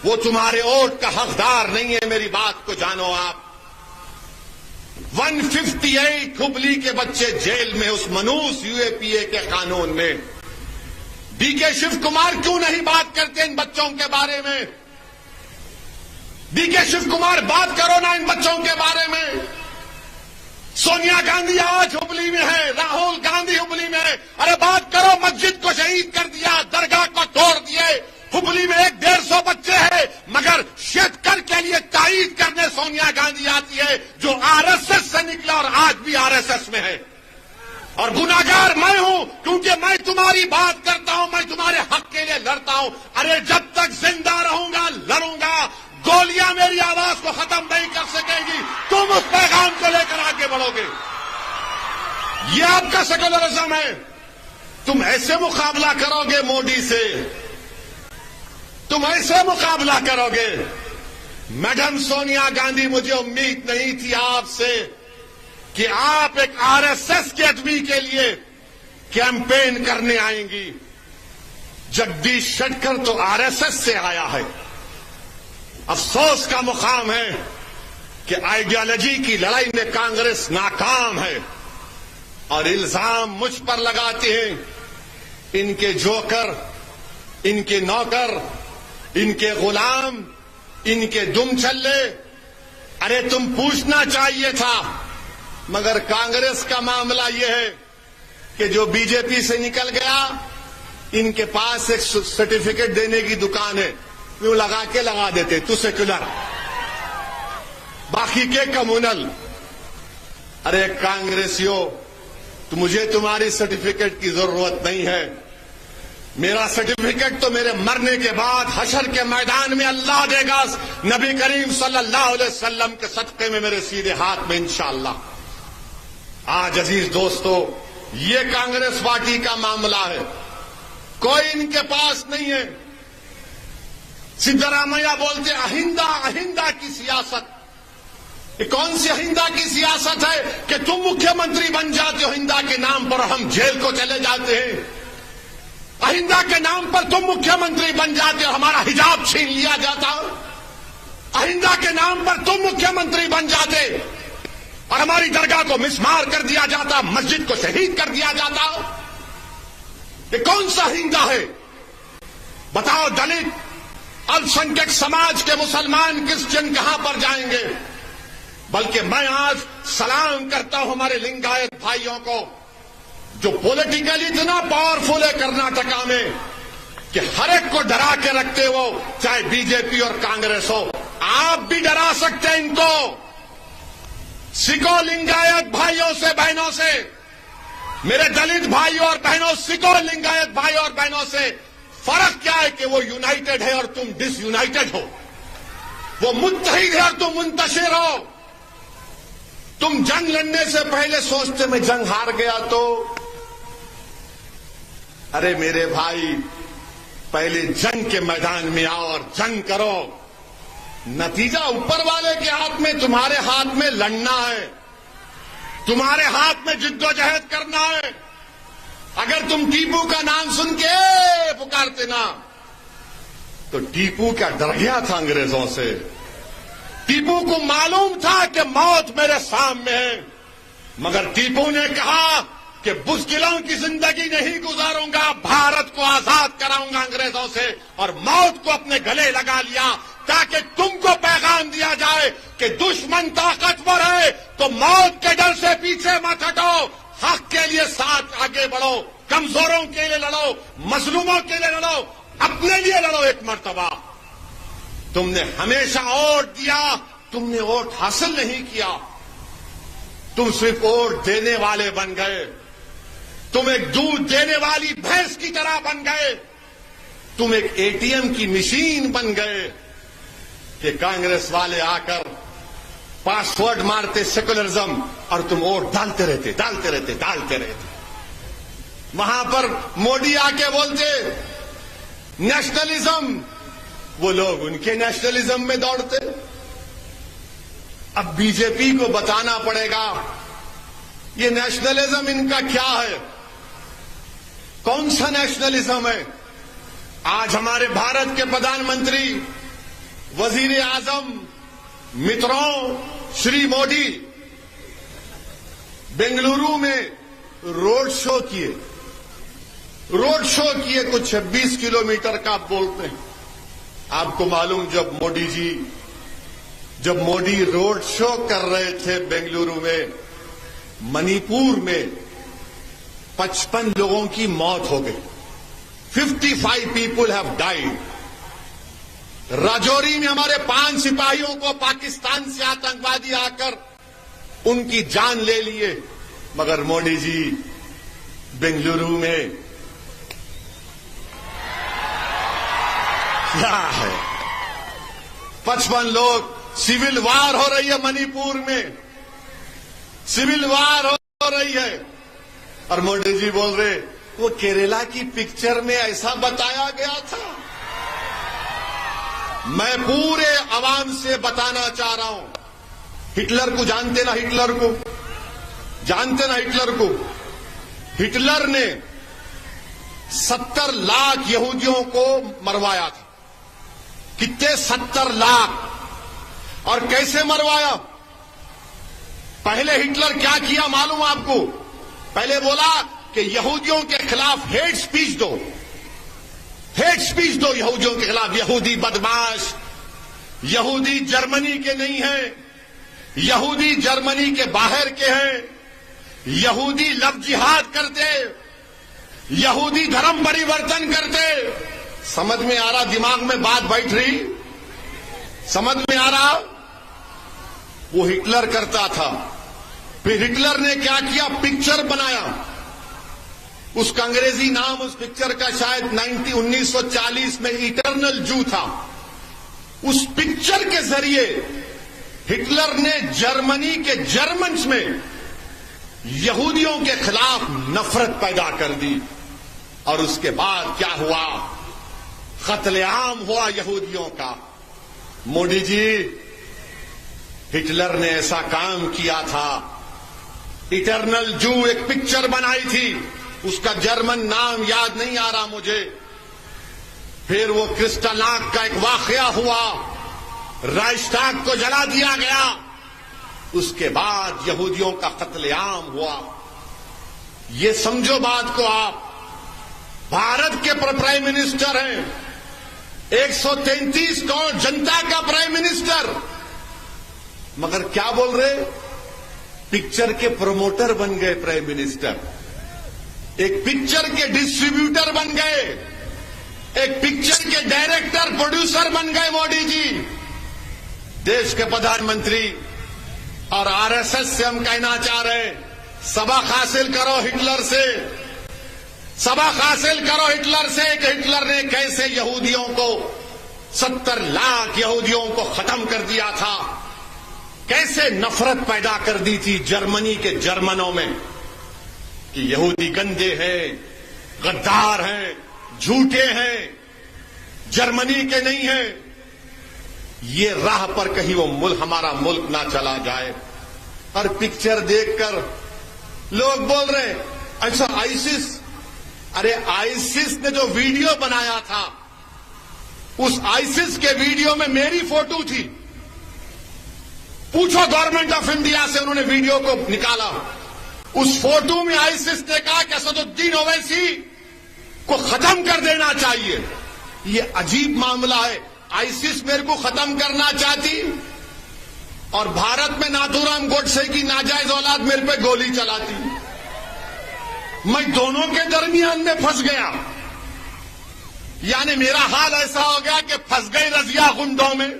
वो तुम्हारे वोट का हकदार नहीं है। मेरी बात को जानो आप। 158 हुबली के बच्चे जेल में उस मनूस यूएपीए के कानून में। डीके शिव कुमार क्यों नहीं बात करते इन बच्चों के बारे में? डीके शिव कुमार बात करो ना इन बच्चों के बारे में। सोनिया गांधी आज हुबली में है, राहुल गांधी हुबली में है। अरे बात करो, मस्जिद को शहीद कर दिया, दरगाह को तोड़ दिए। हुबली में 150 बच्चे हैं, मगर शेतकर के लिए तायीद करने सोनिया गांधी आती है, जो आरएसएस से निकला और आज भी आरएसएस में है। और गुनाहगार मैं हूं, क्योंकि मैं तुम्हारी बात करता हूं, मैं तुम्हारे हक के लिए लड़ता हूं। अरे जब तक जिंदा रहूंगा लड़ूंगा। गोलियां मेरी आवाज को खत्म नहीं कर सकेगी। तुम उस पैगाम को लेकर आगे बढ़ोगे। ये आपका सेकुलरिज्म है। तुम ऐसे मुकाबला करोगे मोदी से, तुम ऐसे मुकाबला करोगे। मैडम सोनिया गांधी, मुझे उम्मीद नहीं थी आपसे कि आप एक आरएसएस के आदमी के लिए कैंपेन करने आएंगी। जगदीश शेट्टर तो आरएसएस से आया है। अफसोस का मुकाम है कि आइडियोलॉजी की लड़ाई में कांग्रेस नाकाम है और इल्जाम मुझ पर लगाते हैं। इनके जोकर, इनके नौकर, इनके गुलाम, इनके दुम छल्ले। अरे तुम पूछना चाहिए था। मगर कांग्रेस का मामला यह है कि जो बीजेपी से निकल गया, इनके पास एक सर्टिफिकेट देने की दुकान है, वो लगा देते, तू सेक्युलर, बाकी के कम्युनल। अरे कांग्रेसियों, तो मुझे तुम्हारी सर्टिफिकेट की जरूरत नहीं है। मेरा सर्टिफिकेट तो मेरे मरने के बाद हशर के मैदान में अल्लाह देगा, नबी करीम सल्लल्लाहु अलैहि वसल्लम के सदके में मेरे सीधे हाथ में इंशाअल्लाह। आज अजीज दोस्तों, ये कांग्रेस पार्टी का मामला है। कोई इनके पास नहीं है। सिद्धरामैया बोलते अहिंदा अहिंदा की सियासत। ये कौन सी अहिंदा की सियासत है कि तुम मुख्यमंत्री बन जाते हो अहिंदा के नाम पर, हम जेल को चले जाते हैं। अहिंदा के नाम पर तुम मुख्यमंत्री बन जाते हो, हमारा हिजाब छीन लिया जाता। अहिंदा के नाम पर तुम मुख्यमंत्री बन जाते और हमारी दरगाह को मिसमार कर दिया जाता, मस्जिद को शहीद कर दिया जाता। ये कौन सा हिंदा है? बताओ, दलित अल्पसंख्यक समाज के मुसलमान क्रिश्चियन कहां पर जाएंगे? बल्कि मैं आज सलाम करता हूं हमारे लिंगायत भाइयों को, जो पॉलिटिकली इतना पावरफुल है कर्नाटका में कि हर एक को डरा के रखते हो, चाहे बीजेपी और कांग्रेस हो। आप भी डरा सकते हैं इनको। सिखो लिंगायत भाइयों से, बहनों से, मेरे दलित भाइयों और बहनों, सिखो लिंगायत भाइयों और बहनों से। फर्क क्या है कि वो यूनाइटेड है और तुम डिसयूनाइटेड हो। वो मुत्तहिद है और तुम मुंतशिर हो। तुम जंग लड़ने से पहले सोचते मैं जंग हार गया तो। अरे मेरे भाई, पहले जंग के मैदान में आओ और जंग करो। नतीजा ऊपर वाले के हाथ में, तुम्हारे हाथ में लड़ना है, तुम्हारे हाथ में जिद्दोजहद करना है। अगर तुम टीपू का नाम सुन के पुकारते ना, तो टीपू क्या डर गया था अंग्रेजों से? टीपू को मालूम था कि मौत मेरे सामने है, मगर टीपू ने कहा कि बुज़दिलों की जिंदगी नहीं गुजारूंगा, भारत को आजाद कराऊंगा अंग्रेजों से, और मौत को अपने गले लगा लिया ताकि तुमको पैगाम दिया जाए कि दुश्मन ताकतवर है तो मौत के डर से पीछे मत हटो, हक के लिए साथ आगे बढ़ो, कमजोरों के लिए लड़ो, मजलूमों के लिए लड़ो, अपने लिए लड़ो एक मर्तबा। तुमने हमेशा वोट दिया, तुमने वोट हासिल नहीं किया, तुम सिर्फ वोट देने वाले बन गए। तुम एक दूध देने वाली भैंस की तरह बन गए। तुम एक एटीएम की मशीन बन गए कि कांग्रेस वाले आकर पासवर्ड मारते सेकुलरिज्म और तुम वोट डालते रहते। वहां पर मोदी आके बोलते नेशनलिज्म, वो लोग उनके नेशनलिज्म में दौड़ते। अब बीजेपी को बताना पड़ेगा ये नेशनलिज्म इनका क्या है, कौन सा नेशनलिज्म है। आज हमारे भारत के प्रधानमंत्री, वजीर आजम, मित्रों, श्री मोदी बेंगलुरु में रोड शो किए कुछ 26 किलोमीटर का आप बोलते हैं। आपको मालूम, जब मोदी रोड शो कर रहे थे बेंगलुरु में, मणिपुर में 55 लोगों की मौत हो गई। 55 पीपुल हैव डाइड। राजौरी में हमारे 5 सिपाहियों को पाकिस्तान से आतंकवादी आकर उनकी जान ले लिए, मगर मोदी जी बेंगलुरु में क्या है, 55 लोग। सिविल वार हो रही है मणिपुर में, सिविल वार हो रही है, और मोदी जी बोल रहे वो केरला की पिक्चर में ऐसा बताया गया था। मैं पूरे अवाम से बताना चाह रहा हूं, हिटलर को जानते ना, हिटलर ने 70 लाख यहूदियों को मरवाया था। कितने? 70 लाख। और कैसे मरवाया? पहले हिटलर क्या किया मालूम आपको? पहले बोला कि यहूदियों के खिलाफ हेट स्पीच दो यहूदियों के खिलाफ। यहूदी बदमाश, यहूदी जर्मनी के नहीं हैं, यहूदी जर्मनी के बाहर के हैं, यहूदी लव जिहाद करते, यहूदी धर्म परिवर्तन करते। समझ में आ रहा? दिमाग में बात बैठ रही? समझ में आ रहा? वो हिटलर करता था। फिर हिटलर ने क्या किया? पिक्चर बनाया। उसका अंग्रेजी नाम उस पिक्चर का शायद 1940 में इटर्नल जू था। उस पिक्चर के जरिए हिटलर ने जर्मनी के जर्मन्स में यहूदियों के खिलाफ नफरत पैदा कर दी। और उसके बाद क्या हुआ? कत्लेआम हुआ यहूदियों का। मोदी जी, हिटलर ने ऐसा काम किया था। इटर्नल जू एक पिक्चर बनाई थी, उसका जर्मन नाम याद नहीं आ रहा मुझे। फिर वो क्रिस्टलनाक का एक वाकया हुआ, राइक्सटाग को जला दिया गया। उसके बाद यहूदियों का कत्लेआम हुआ। ये समझो बात को आप, भारत के प्राइम मिनिस्टर हैं, 133 करोड़ जनता का प्राइम मिनिस्टर, मगर क्या बोल रहे, पिक्चर के प्रमोटर बन गए प्राइम मिनिस्टर, एक पिक्चर के डिस्ट्रीब्यूटर बन गए, एक पिक्चर के डायरेक्टर प्रोड्यूसर बन गए मोदी जी। देश के प्रधानमंत्री और आरएसएस से हम कहना चाह रहे हैं, सबक हासिल करो हिटलर से, सबक हासिल करो हिटलर से कि हिटलर ने कैसे यहूदियों को 70 लाख यहूदियों को खत्म कर दिया था, कैसे नफरत पैदा कर दी थी जर्मनी के जर्मनों में कि यहूदी गंदे हैं, गद्दार हैं, झूठे हैं, जर्मनी के नहीं हैं। ये राह पर कहीं वो मुल्क, हमारा मुल्क ना चला जाए। और पिक्चर देखकर लोग बोल रहे ऐसा आईसिस, अरे आईसिस ने जो वीडियो बनाया था, उस आईसिस के वीडियो में मेरी फोटो थी। पूछो गवर्नमेंट ऑफ इंडिया से, उन्होंने वीडियो को निकाला। उस फोटो में आईसिस ने कहा कि असदुद्दीन ओवैसी को खत्म कर देना चाहिए। ये अजीब मामला है, आईसिस मेरे को खत्म करना चाहती और भारत में नाथूराम गोडसे की नाजायज औलाद मेरे पे गोली चलाती। मैं दोनों के दरमियान में फंस गया, यानी मेरा हाल ऐसा हो गया कि फंस गई रजिया गुंडों में,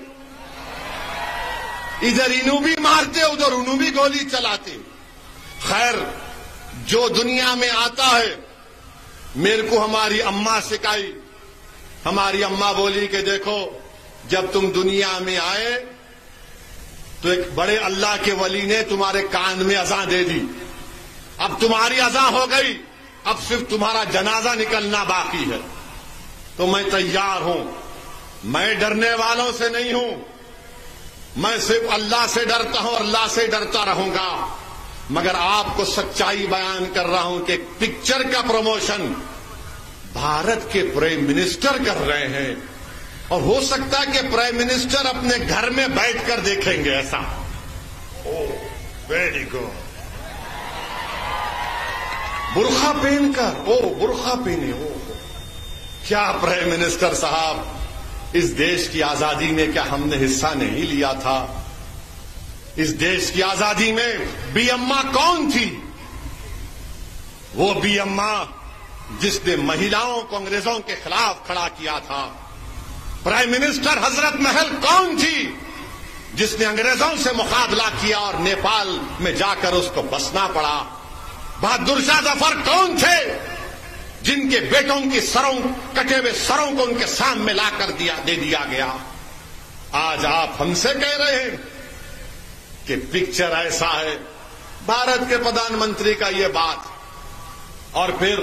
इधर इन्हों भी मारते उधर उन्हों भी गोली चलाते। खैर, जो दुनिया में आता है, मेरे को हमारी अम्मा सिखाई। हमारी अम्मा बोली कि देखो, जब तुम दुनिया में आए तो एक बड़े अल्लाह के वली ने तुम्हारे कान में अज़ान दे दी। अब तुम्हारी अज़ान हो गई, अब सिर्फ तुम्हारा जनाजा निकलना बाकी है। तो मैं तैयार हूं, मैं डरने वालों से नहीं हूं, मैं सिर्फ अल्लाह से डरता हूं, अल्लाह से डरता रहूंगा। मगर आपको सच्चाई बयान कर रहा हूं कि पिक्चर का प्रमोशन भारत के प्राइम मिनिस्टर कर रहे हैं, और हो सकता है कि प्राइम मिनिस्टर अपने घर में बैठकर देखेंगे ऐसा। ओह वेरी गुड, बुर्खा पहनकर, ओ बुर्खा पहने, ओ क्या प्राइम मिनिस्टर साहब, इस देश की आजादी में क्या हमने हिस्सा नहीं लिया था? इस देश की आजादी में बी अम्मा कौन थी? वो बी अम्मा जिसने महिलाओं को अंग्रेजों के खिलाफ खड़ा किया था। प्राइम मिनिस्टर हजरत महल कौन थी जिसने अंग्रेजों से मुकाबला किया और नेपाल में जाकर उसको बसना पड़ा? बहादुर शाह जफर कौन थे जिनके बेटों की सरों, कटे हुए सरों को उनके सामने लाकर दे दिया गया? आज आप हमसे कह रहे हैं कि पिक्चर ऐसा है, भारत के प्रधानमंत्री का ये बात, और फिर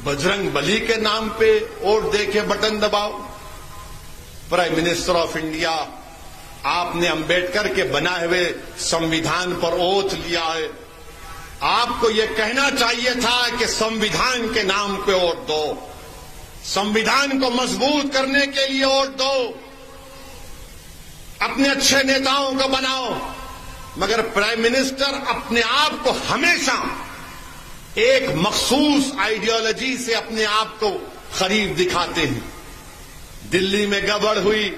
बजरंग बली के नाम पे वोट देके बटन दबाओ। प्राइम मिनिस्टर ऑफ इंडिया, आपने अंबेडकर के बनाए हुए संविधान पर ओथ लिया है। आपको यह कहना चाहिए था कि संविधान के नाम पे वोट दो, संविधान को मजबूत करने के लिए वोट दो, अपने अच्छे नेताओं को बनाओ। मगर प्राइम मिनिस्टर अपने आप को हमेशा एक मखसूस आइडियोलॉजी से अपने आप को खरीद दिखाते हैं। दिल्ली में गड़बड़ हुई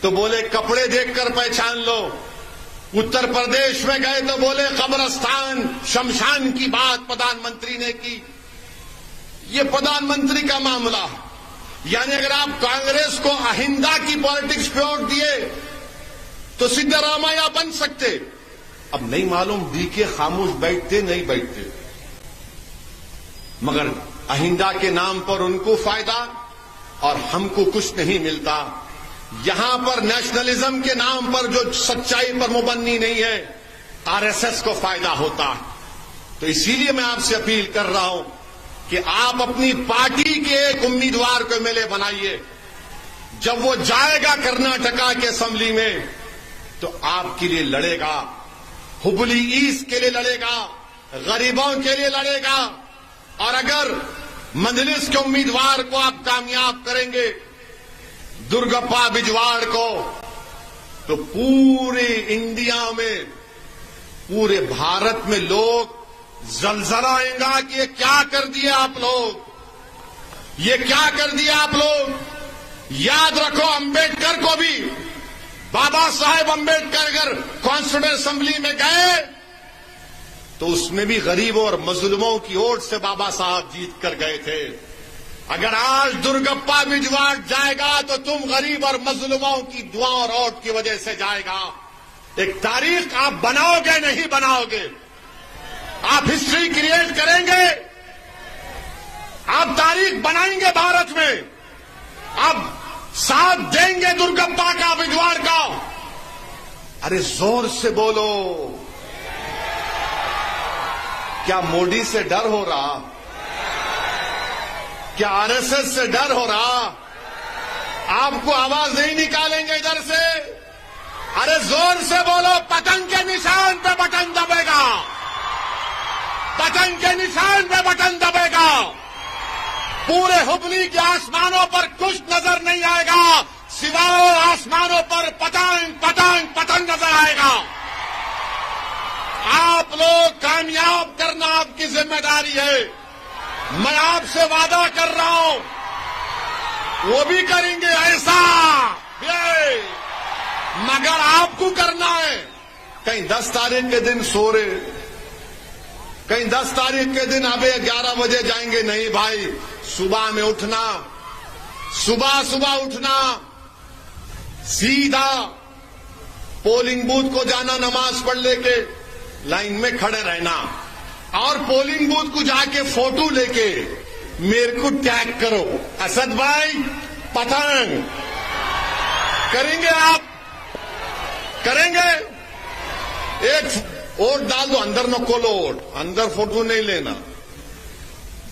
तो बोले कपड़े देखकर पहचान लो, उत्तर प्रदेश में गए तो बोले कब्रस्तान शमशान की बात प्रधानमंत्री ने की। ये प्रधानमंत्री का मामला, यानी अगर आप कांग्रेस को अहिंदा की पॉलिटिक्स पे वोट दिए तो सिद्धरामैया बन सकते। अब नहीं मालूम डीके खामोश बैठते नहीं बैठते, मगर अहिंदा के नाम पर उनको फायदा और हमको कुछ नहीं मिलता। यहां पर नेशनलिज्म के नाम पर जो सच्चाई पर मुबन्नी नहीं है, आरएसएस को फायदा होता। तो इसीलिए मैं आपसे अपील कर रहा हूं कि आप अपनी पार्टी के एक उम्मीदवार को एमएलए बनाइए। जब वो जाएगा कर्नाटका के असेंबली में तो आपके लिए लड़ेगा, हुबली ईस्ट के लिए लड़ेगा, गरीबों के लिए लड़ेगा। और अगर मजलिस के उम्मीदवार को आप कामयाब करेंगे, दुर्गप्पा बिजवाड़ को, तो पूरे इंडिया में पूरे भारत में लोग जलजला आएगा कि ये क्या कर दिए आप लोग, ये क्या कर दिया आप लोग। याद रखो, अंबेडकर को भी, बाबा साहेब अंबेडकर अगर कॉन्स्टिट्यूएंट असेंबली में गए तो उसमें भी गरीबों और मजलूमों की ओर से बाबा साहब जीत कर गए थे। अगर आज दुर्गप्पा बिजवाड़ जाएगा तो तुम गरीब और मजलूमों की दुआ और वोट की वजह से जाएगा। एक तारीख आप बनाओगे नहीं बनाओगे, आप हिस्ट्री क्रिएट करेंगे, आप तारीख बनाएंगे भारत में, आप साथ देंगे दुर्गप्पा का बिजवाड़ का। अरे जोर से बोलो, क्या मोदी से डर हो रहा, क्या आरएसएस से डर हो रहा? आपको आवाज नहीं निकालेंगे इधर से? अरे जोर से बोलो, पतंग के निशान पे बटन दबेगा, पतंग के निशान पे बटन दबेगा। पूरे हुबली के आसमानों पर कुछ नजर नहीं आएगा, सिवाय आसमानों पर पतंग पतंग पतंग नजर आएगा। आप लोग कामयाब करना आपकी जिम्मेदारी है। मैं आपसे वादा कर रहा हूं, वो भी करेंगे ऐसा, मगर आपको करना है। कहीं 10 तारीख के दिन सो रहे, कहीं 10 तारीख के दिन अबे 11 बजे जाएंगे, नहीं भाई, सुबह में उठना, सुबह सुबह उठना, सीधा पोलिंग बूथ को जाना, नमाज पढ़ लेके लाइन में खड़े रहना, और पोलिंग बूथ को जाके फोटो लेके मेरे को टैग करो, असद भाई पतंग। करेंगे आप? करेंगे? एक वोट डाल दो, अंदर न खोलो वोट, अंदर फोटो नहीं लेना,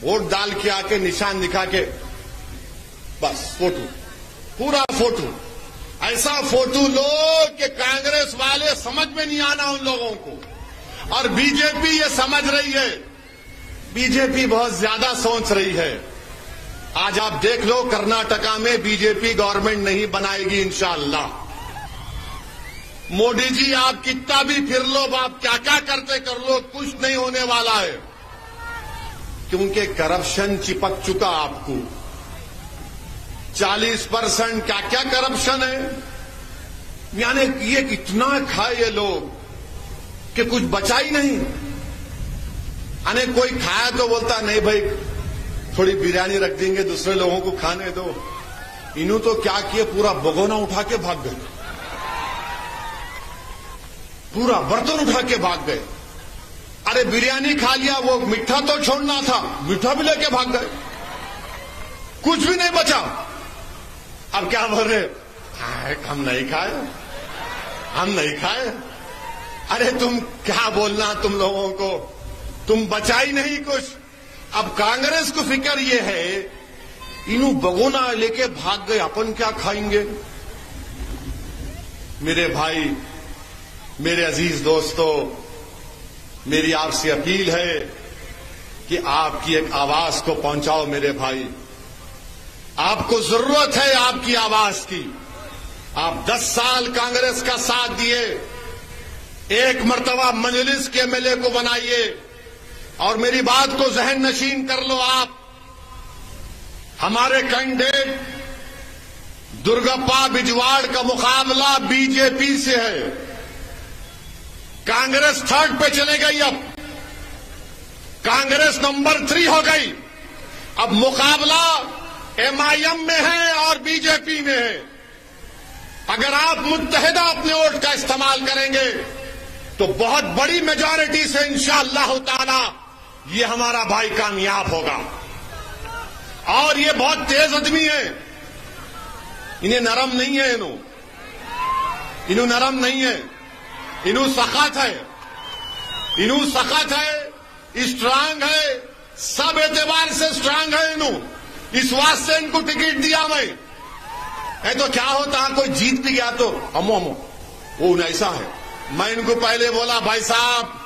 वोट डाल के आके निशान दिखा के बस फोटो, पूरा फोटो, ऐसा फोटो लो कि कांग्रेस वाले समझ में नहीं आना उन लोगों को। और बीजेपी ये समझ रही है, बीजेपी बहुत ज्यादा सोच रही है। आज आप देख लो, कर्नाटका में बीजेपी गवर्नमेंट नहीं बनाएगी इंशाअल्लाह। मोदी जी आप कितना भी फिर लो, आप क्या क्या करते कर लो, कुछ नहीं होने वाला है, क्योंकि करप्शन चिपक चुका आपको। 40% क्या क्या करप्शन है, यानी ये इतना खाए ये लोग कि कुछ बचा ही नहीं। अने कोई खाया तो बोलता नहीं भाई थोड़ी बिरयानी रख देंगे, दूसरे लोगों को खाने दो। इन्हों तो क्या किए, पूरा भगोना उठा के भाग गए, पूरा बर्तन उठा के भाग गए। अरे बिरयानी खा लिया, वो मीठा तो छोड़ना था, मीठा भी लेके भाग गए, कुछ भी नहीं बचा। अब क्या बोल रहे, हम नहीं खाए, हम नहीं खाए। अरे तुम क्या बोलना, तुम लोगों को तुम बचा ही नहीं कुछ। अब कांग्रेस को फिक्र ये है, इन्हों बगोना लेके भाग गए, अपन क्या खाएंगे। मेरे भाई, मेरे अजीज दोस्तों, मेरी आपसे अपील है कि आपकी एक आवाज को पहुंचाओ। मेरे भाई, आपको जरूरत है आपकी आवाज की। आप 10 साल कांग्रेस का साथ दिए, एक मर्तबा मजलिस के एमएलए को बनाइए, और मेरी बात को जहन नशीन कर लो आप। हमारे कैंडिडेट दुर्गप्पा बिजवाड़ का मुकाबला बीजेपी से है। कांग्रेस 3rd पे चले गई, अब कांग्रेस नंबर 3 हो गई। अब मुकाबला एमआईएम में है और बीजेपी में है। अगर आप मुत्तहिदा अपने वोट का इस्तेमाल करेंगे तो बहुत बड़ी मेजॉरिटी से इंशाअल्लाह ताला ये हमारा भाई कामयाब होगा। और ये बहुत तेज आदमी है, इन्हें नरम नहीं है, इन्हों नरम नहीं है, इन्हों सख्त है, इन्हों सख्त है, स्ट्रांग है, सब एतबार से स्ट्रांग है इन्हों। इस वास्ते इनको टिकट दिया मैं। तो क्या होता, कोई जीत भी गया तो अमो अमो वो ऐसा है। मैं इनको पहले बोला, भाई साहब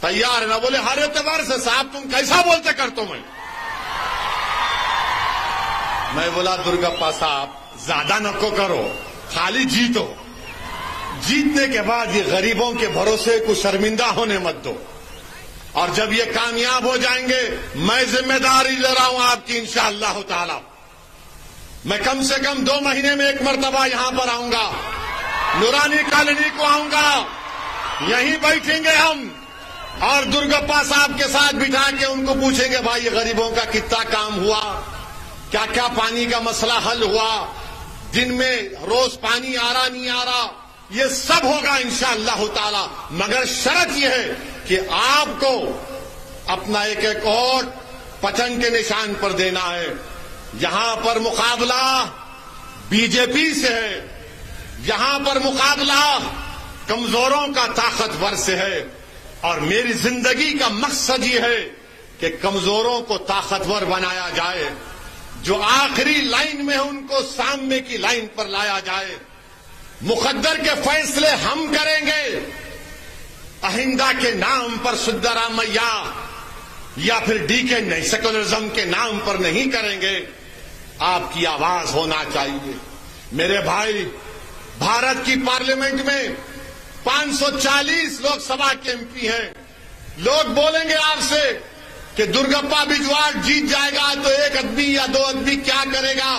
तैयार है ना? बोले हर एतबार से। साहब तुम कैसा बोलते कर तो मैं बोला दुर्गप्पा साहब ज्यादा नको करो, खाली जीतो। जीतने के बाद ये गरीबों के भरोसे को शर्मिंदा होने मत दो। और जब ये कामयाब हो जाएंगे, मैं जिम्मेदारी ले रहा हूं आपकी इंशाअल्लाह ताला। मैं कम से कम 2 महीने में एक मर्तबा यहां पर आऊंगा, नूरानी कॉलोनी को आऊंगा, यहीं बैठेंगे हम और दुर्गप्पा साहब के साथ बिठा के उनको पूछेंगे, भाई ये गरीबों का कितना काम हुआ, क्या क्या पानी का मसला हल हुआ, दिन में रोज पानी आ रहा नहीं आ रहा, ये सब होगा इंशाअल्लाह ताला। मगर शर्त यह है कि आपको अपना एक एक वोट पतंग के निशान पर देना है। यहां पर मुकाबला बीजेपी से है, यहां पर मुकाबला कमजोरों का ताकतवर से है। और मेरी जिंदगी का मकसद ये है कि कमजोरों को ताकतवर बनाया जाए, जो आखिरी लाइन में है उनको सामने की लाइन पर लाया जाए। मुकद्दर के फैसले हम करेंगे, अहिंदा के नाम पर सिद्धरामैया या फिर डीके नहीं सेकुलरिज्म के नाम पर नहीं करेंगे। आपकी आवाज होना चाहिए। मेरे भाई, भारत की पार्लियामेंट में 540 लोकसभा के एमपी हैं। लोग बोलेंगे आपसे कि दुर्गप्पा बिजवाड़ जीत जाएगा तो एक आदमी या 2 आदमी क्या करेगा।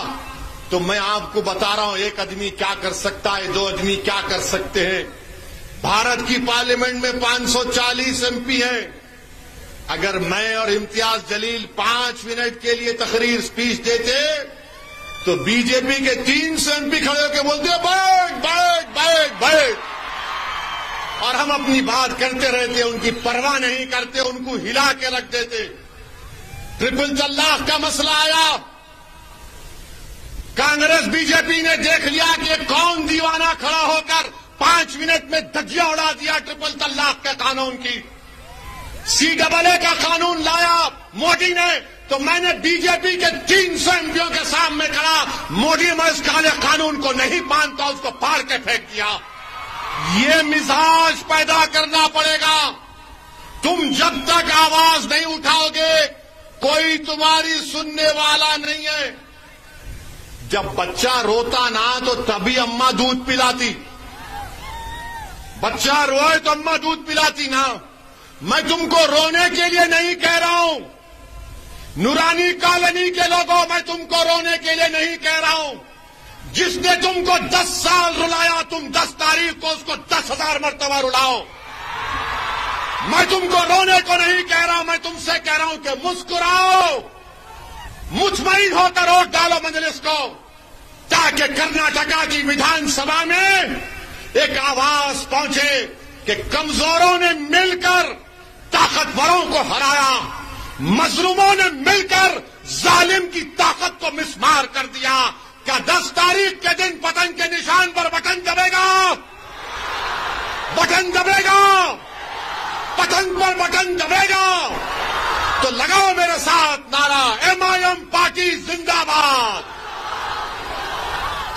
तो मैं आपको बता रहा हूं, एक आदमी क्या कर सकता है, 2 आदमी क्या कर सकते हैं। भारत की पार्लियामेंट में 540 एमपी हैं। अगर मैं और इम्तियाज जलील 5 मिनट के लिए तकरीर स्पीच देते तो बीजेपी के 300 एमपी खड़े होकर बोलते बैठ बैठ बैठ बैठ, और हम अपनी बात करते रहते, उनकी परवाह नहीं करते, उनको हिला के रख देते। ट्रिपल तलाक का मसला आया, कांग्रेस बीजेपी ने देख लिया कि कौन दीवाना खड़ा होकर 5 मिनट में धज्जियां उड़ा दिया ट्रिपल तलाक के कानून की। CAA का कानून लाया मोदी ने, तो मैंने बीजेपी के 300 एमपियों के सामने कहा, मोदी मैं इस काले कानून को नहीं मानता, उसको फाड़ के फेंक दिया। ये मिजाज पैदा करना पड़ेगा। तुम जब तक आवाज नहीं उठाओगे, कोई तुम्हारी सुनने वाला नहीं है। जब बच्चा रोता ना तो तभी अम्मा दूध पिलाती, बच्चा रोए तो अम्मा दूध पिलाती ना। मैं तुमको रोने के लिए नहीं कह रहा हूं, नूरानी कॉलोनी के लोगों, मैं तुमको रोने के लिए नहीं कह रहा हूं। जिसने तुमको 10 साल रुलाया, तुम 10 तारीख को उसको 10,000 मरतबा रुलाओ। मैं तुमको रोने को नहीं कह रहा हूं, मैं तुमसे कह रहा हूं कि मुस्कुराओ, मुतमईन होकर वोट डालो मजलिस को, ताकि कर्नाटका की विधानसभा में एक आवाज पहुंचे कि कमजोरों ने मिलकर ताकतवरों को हराया, मजलूमों ने मिलकर जालिम की ताकत को मिसमार कर दिया। क्या 10 तारीख के दिन पतंग के निशान पर बटन दबेगा? बटन दबेगा, पतंग पर बटन दबेगा। तो लगाओ मेरे साथ नारा, MIM पार्टी जिंदाबाद।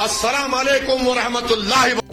अस्सलाम वालेकुम व रहमतुल्लाहि।